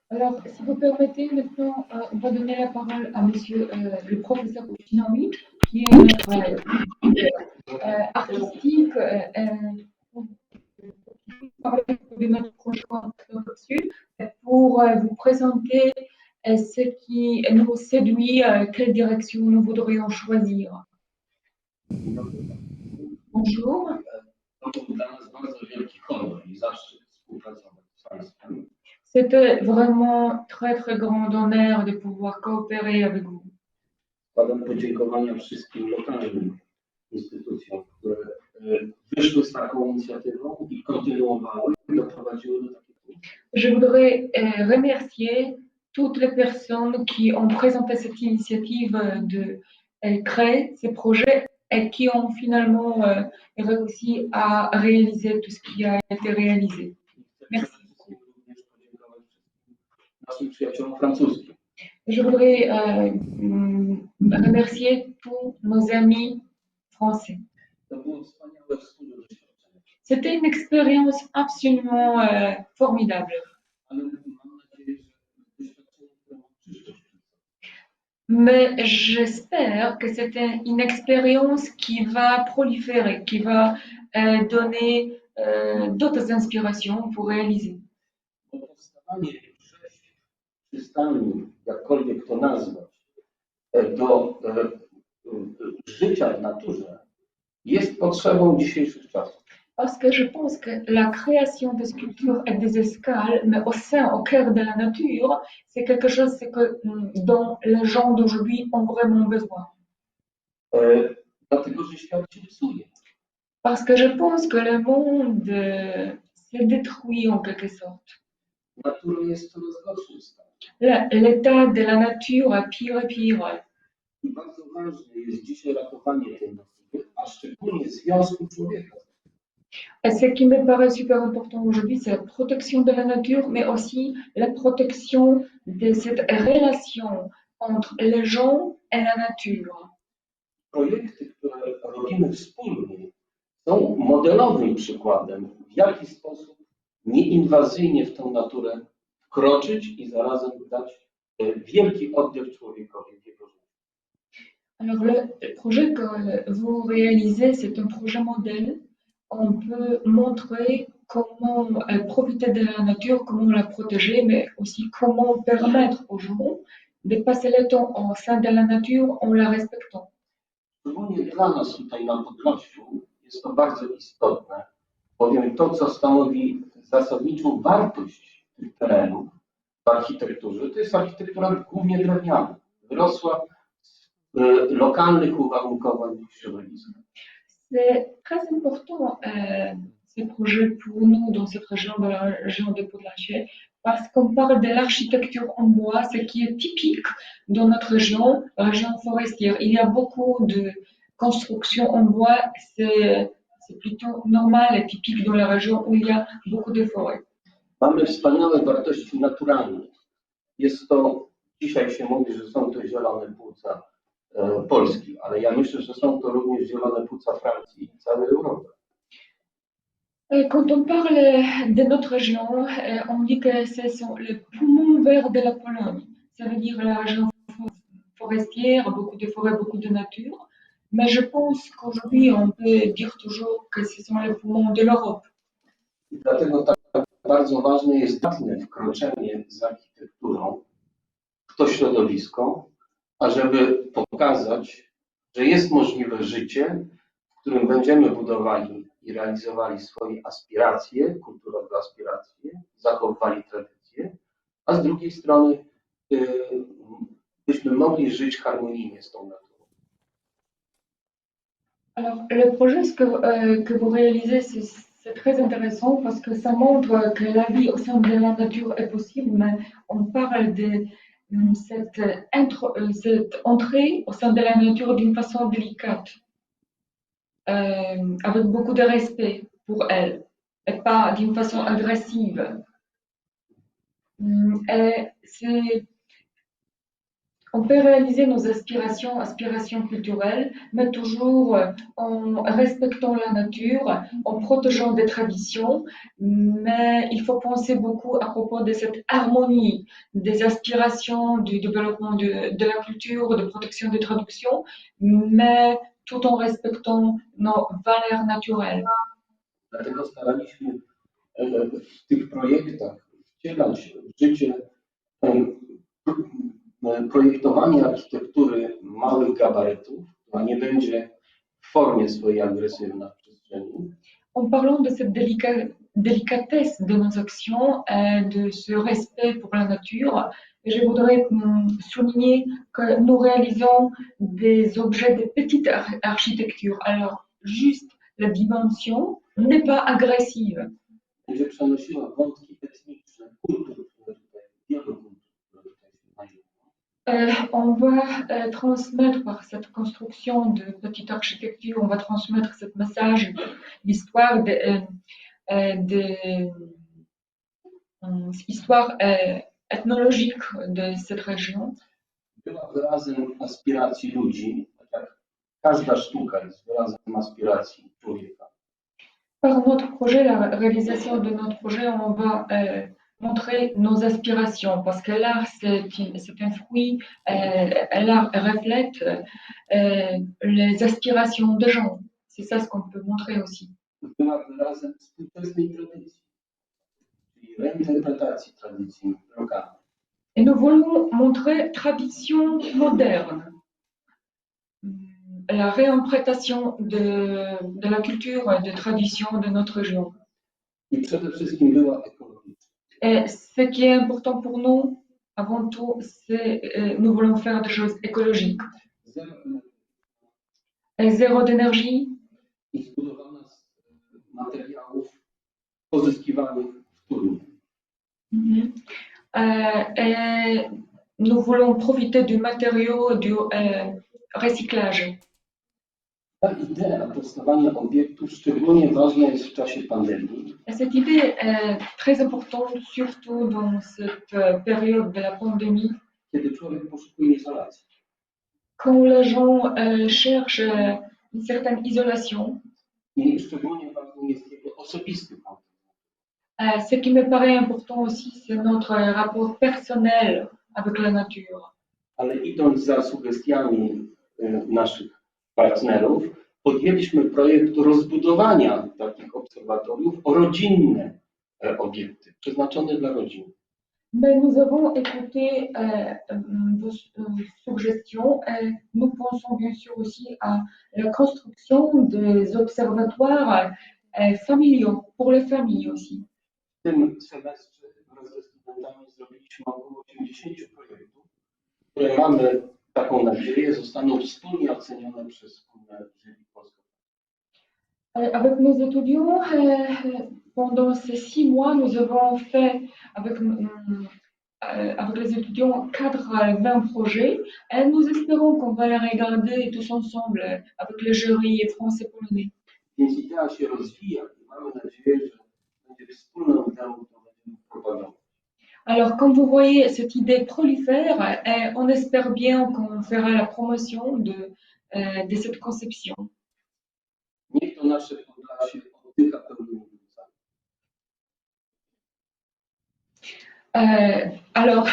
Alors, si vous permettez, maintenant, on va donner la parole à monsieur le professeur Uścinovich, qui est notre artistique, de notre projet dessus, pour vous présenter ce qui nous séduit, quelle direction nous voudrions choisir. Bonjour. C'était vraiment très très grand honneur de pouvoir coopérer avec vous.
Składam podziękowania wszystkim lokalnym instytucjom, które wyszły z taką inicjatywą i kontynuowały i doprowadziły do takiego.
Je voudrais remercier toutes les personnes qui ont présenté cette initiative de créer ces projets et qui ont finalement réussi à réaliser tout ce qui a été réalisé. Merci. Je voudrais remercier tous nos amis français. C'était une expérience absolument formidable. Mais j'espère que c'est une expérience qui va proliférer, qui va donner d'autres inspirations pour réaliser.
Przystani, jakkolwiek to nazwać, do życia w naturze jest potrzebą dzisiejszych czasów.
Parce que je pense que la création de sculptures et des escales, mais au cœur de la nature, c'est quelque chose dont les gens d'aujourd'hui ont vraiment besoin.
Dlatego, że świat się psuje.
Parce que je pense que le monde s'est détruit en quelque sorte.
Natura jest w coraz gorszym stanie.
L'état de la nature est pire et pire.
I bardzo ważne jest dzisiaj ratowanie tej natury, a szczególnie związku człowieka.
Et ce qui me paraît super important aujourd'hui, c'est la protection de la nature, mais aussi la protection de cette relation entre les gens et la nature.
Projekty, które robimy wspólnie, są modelowym przykładem, w jaki sposób nieinwazyjnie w tę naturę wkroczyć i zarazem dać wielki oddech człowiekowi w jego życiu.
Alors le projet que vous réalisez, c'est un projet modèle. On peut montrer comment profiter de la nature, comment la protéger, mais aussi comment permettre aux gens de passer le temps au sein de la nature en la respectant.
Szczególnie dla nas tutaj na Podlasiu jest to bardzo istotne, bowiem to, co stanowi zasadniczą wartość tych terenów w architekturze, to jest architektura głównie drewniana, wyrosła z lokalnych uwarunkowań środowiska.
C'est très important ces projets pour nous dans cette région, dans la région de Podlasie, parce qu'on parle de l'architecture en bois, ce qui est typique dans notre région forestière. Il y a beaucoup de constructions en bois, C'est plutôt normal et typique dans la région où il y a beaucoup de forêts.
Mamy wspaniałe wartości naturalne. Jest to, dzisiaj się mówi, że są to zielone płuca Polski, ale ja myślę, że są to również zielone płuca Francji i całej Europy.
Quand on parle de notre région, on dit que ce sont les poumons verts de la Pologne. Ça veut dire la région forestière, beaucoup de forêts, beaucoup de nature. Mais je pense qu'aujourd'hui, on peut dire toujours que ce sont les poumons de l'Europe.
I dlatego tak bardzo ważne jest jasne wkroczenie z architekturą w to środowisko, ażeby pokazać, że jest możliwe życie, w którym będziemy budowali i realizowali swoje aspiracje, kulturowe aspiracje, zachowywali tradycje, a z drugiej strony byśmy mogli żyć harmonijnie z tą naturą.
Alors, le projet que vous réalisez, c'est très intéressant parce que ça montre que la vie au sein de la nature est possible, mais on parle de cette entrée au sein de la nature d'une façon délicate, avec beaucoup de respect pour elle, et pas d'une façon agressive. On peut réaliser nos aspirations culturelles, mais toujours en respectant la nature, en protégeant des traditions. Mais il faut penser beaucoup à propos de cette harmonie des aspirations, du développement de la culture, de protection des traductions, mais tout en respectant nos valeurs naturelles.
Dlatego staraliśmy w tych projektach wcielać w życie projektowanie architektury małych gabarytów, która nie będzie w formie swojej agresywna w przestrzeni.
En parlant de cette délicatesse de nos actions, de ce respect pour la nature, je voudrais souligner que nous réalisons des objets de petite architecture. Alors, juste la dimension n'est pas agressive.
Będzie przenosiła wątki etniczne, kultur, które tutaj, wielu kultur.
On va transmettre par cette construction de petite architecture, on va transmettre ce message, l'histoire histoire ethnologique de cette région.
Była wyrazem aspiracji ludzi, tak jak każda sztuka jest wyrazem aspiracji człowieka.
Par notre projet, la réalisation de notre projet, on va montrer nos aspirations, parce que l'art, c'est un fruit, l'art reflète les aspirations des gens. C'est ça ce qu'on peut montrer aussi.
Była wyrazem współczesnej tradycji, czyli reinterpretacji tradycji lokalnej.
Et nous voulons montrer tradition moderne, la réinterprétation de la culture, des traditions de notre région.
I przede wszystkim była ekologiczna.
Et ce qui est important pour nous, avant tout, c'est nous voulons faire des choses écologiques. Zéro d'énergie.
I zbudowana z materiałów pozyskiwanych w Toruniu.
Et nous voulons profiter du matériau, du recyclage.
Ta idea powstawania obiektów szczególnie ważna jest w czasie pandemii.
Cette idée est très importante, surtout dans cette période de la pandémie.
Kiedy człowiek poszukuje izolacji.
Quand les gens cherchent une certaine isolation.
I szczególnie ważny jest jego osobisty kontakt.
Ce qui me paraît important aussi, c'est notre rapport personnel avec la nature.
Ale idąc za sugestiami naszych partnerów, podjęliśmy projekt rozbudowania takich obserwatoriów o rodzinne obiekty, przeznaczone dla rodzin.
Mais nous avons écouté vos suggestions et nous pensons bien sûr aussi à la construction des observatoires familiaux, pour les familles aussi.
W tym semestrze wraz ze studentami zrobiliśmy około 80 projektów, które mamy taką nadzieję zostaną wspólnie ocenione przez wspólne jury polskie.
Avec nos étudiants, pendant ces 6 mois, nous avons fait avec les étudiants 20 projets et nous espérons qu'on va les regarder tous ensemble avec les jurys français polonais.
Więc idea się rozwija i mamy nadzieję, że będzie wspólną ideą, którą będziemy propagować.
Alors, comme vous voyez, cette idée prolifère et on espère bien qu'on fera la promotion de cette conception.
Niech to nasze Podlasie oddycha pełnymi ulicami.
Alors,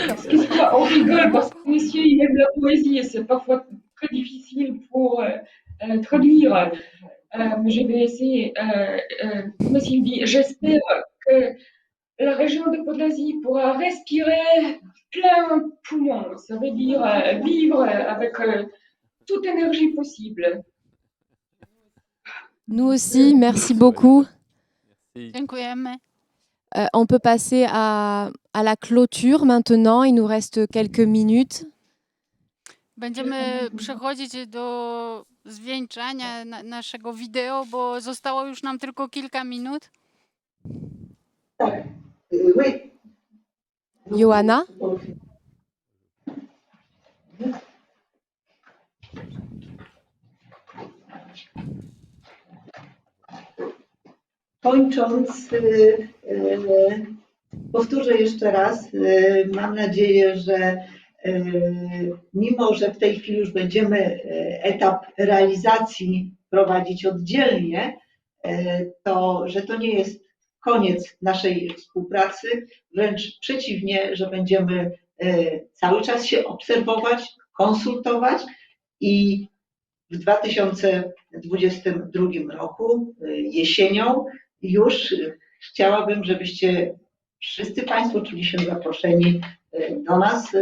excusez-moi, on rigole parce que monsieur il aime la poésie et c'est parfois très difficile pour traduire. Mais je vais essayer. Monsieur dit, j'espère que la région de Podlasie pourra respirer plein poumon. Ça veut dire vivre avec toute énergie possible.
Nous aussi, merci beaucoup.
Dziękujemy.
On peut passer à la clôture maintenant. Il nous reste quelques minutes.
Będziemy przechodzić do zwieńczania naszego wideo, bo zostało już nam tylko kilka minut.
Tak. Oui.
Joanna?
Kończąc, powtórzę jeszcze raz, mam nadzieję, że mimo, że w tej chwili już będziemy etap realizacji prowadzić oddzielnie, że to nie jest koniec naszej współpracy, wręcz przeciwnie, że będziemy cały czas się obserwować, konsultować i w 2022 roku, jesienią, już chciałabym, żebyście wszyscy Państwo czuli się zaproszeni do nas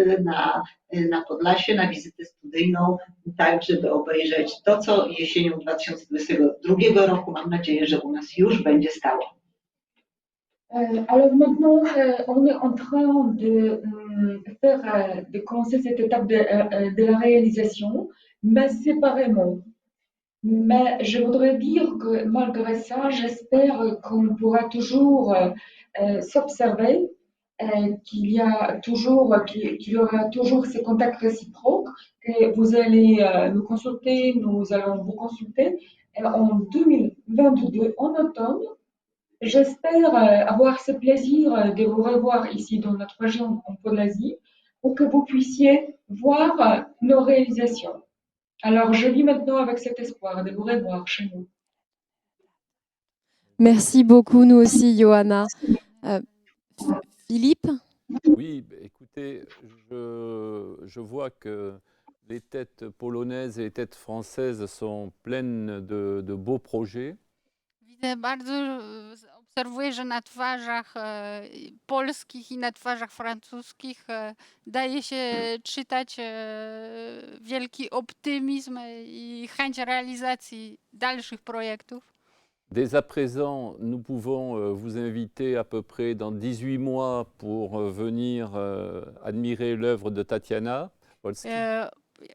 na Podlasie, na wizytę studyjną, tak żeby obejrzeć to, co jesienią 2022 roku, mam nadzieję, że u nas już będzie stało.
Alors maintenant, on est en train de commencer cette étape de la réalisation, mais séparément. Mais je voudrais dire que malgré ça, j'espère qu'on pourra toujours s'observer, qu'il y aura toujours ces contacts réciproques, que vous allez nous consulter, nous allons vous consulter. Et en 2022, en automne, j'espère avoir ce plaisir de vous revoir ici dans notre région en Podlasie pour que vous puissiez voir nos réalisations. Alors, je vis maintenant avec cet espoir de vous revoir chez nous.
Merci beaucoup, nous aussi, Johanna. Philippe?
Oui, écoutez, je vois que les têtes polonaises et les têtes françaises sont pleines de beaux projets.
Widzę obserwuję, że na twarzach polskich i na twarzach francuskich daje się czytać wielki optymizm i chęć realizacji dalszych projektów.
Dès à présent, nous pouvons vous inviter à peu près dans 18 mois pour venir admirer l'œuvre de Tatiana Polski.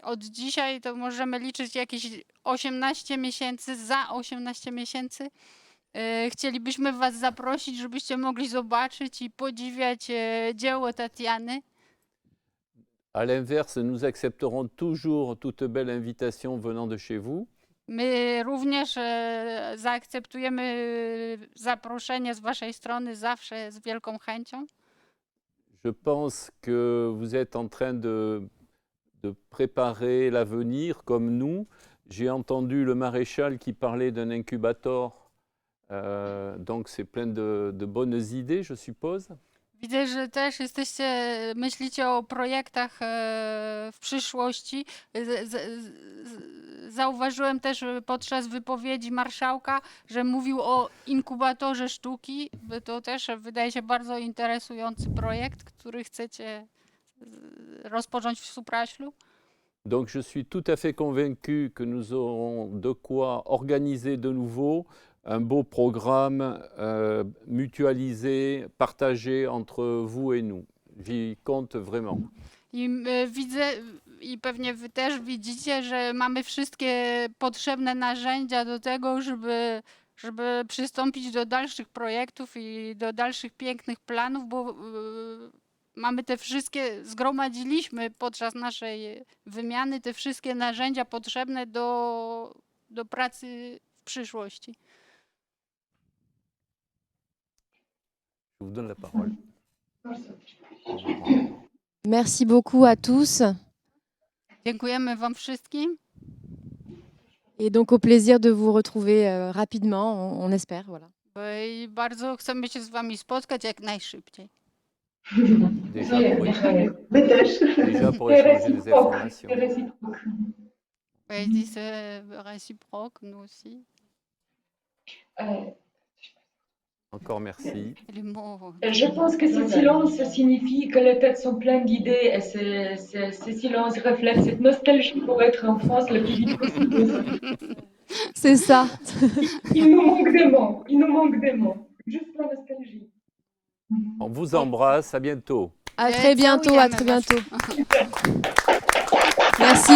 Od dzisiaj to możemy liczyć jakieś 18 miesięcy, za 18 miesięcy. Chcielibyśmy Was zaprosić, żebyście mogli zobaczyć i podziwiać dzieło Tatiany.
À l'inverse, nous accepterons toujours toute belle invitation venant de chez vous.
My również zaakceptujemy zaproszenie z Waszej strony zawsze z wielką chęcią.
Je pense que vous êtes en train de préparer l'avenir comme nous. J'ai entendu le maréchal qui parlait d'un incubator, donc c'est plein de bonnes idées, je suppose.
Widzę, że też myślicie o projektach w przyszłości. Zauważyłem też podczas wypowiedzi marszałka, że mówił o inkubatorze sztuki. To też wydaje się bardzo interesujący projekt, który chcecie rozpocząć w Supraślu.
Donc je suis tout à fait convaincu que nous aurons de quoi organiser de nouveau un beau programme mutualisé, partagé entre vous et nous. J'y compte vraiment.
I widzę, i pewnie Wy też widzicie, że mamy wszystkie potrzebne narzędzia do tego, żeby przystąpić do dalszych projektów i do dalszych pięknych planów, bo mamy te wszystkie, zgromadziliśmy podczas naszej wymiany te wszystkie narzędzia potrzebne do pracy w przyszłości.
Je vous donne la parole.
Merci beaucoup à tous.
Dziękujemy Wam wszystkim.
Et donc au plaisir de vous retrouver rapidement, on espère. Voilà.
I bardzo chcemy się z Wami spotkać jak najszybciej.
Déjà pour échanger des informations.
Oui, c'est réciproque, nous aussi.
Encore merci.
Les mots.
Je pense que ce silence signifie que les têtes sont pleines d'idées et ce silence reflète cette nostalgie pour être en France le plus vite possible.
C'est ça.
Il nous manque des mots, il nous manque des mots. Juste la nostalgie.
On vous embrasse, à bientôt.
À très bientôt, à très bientôt. Merci.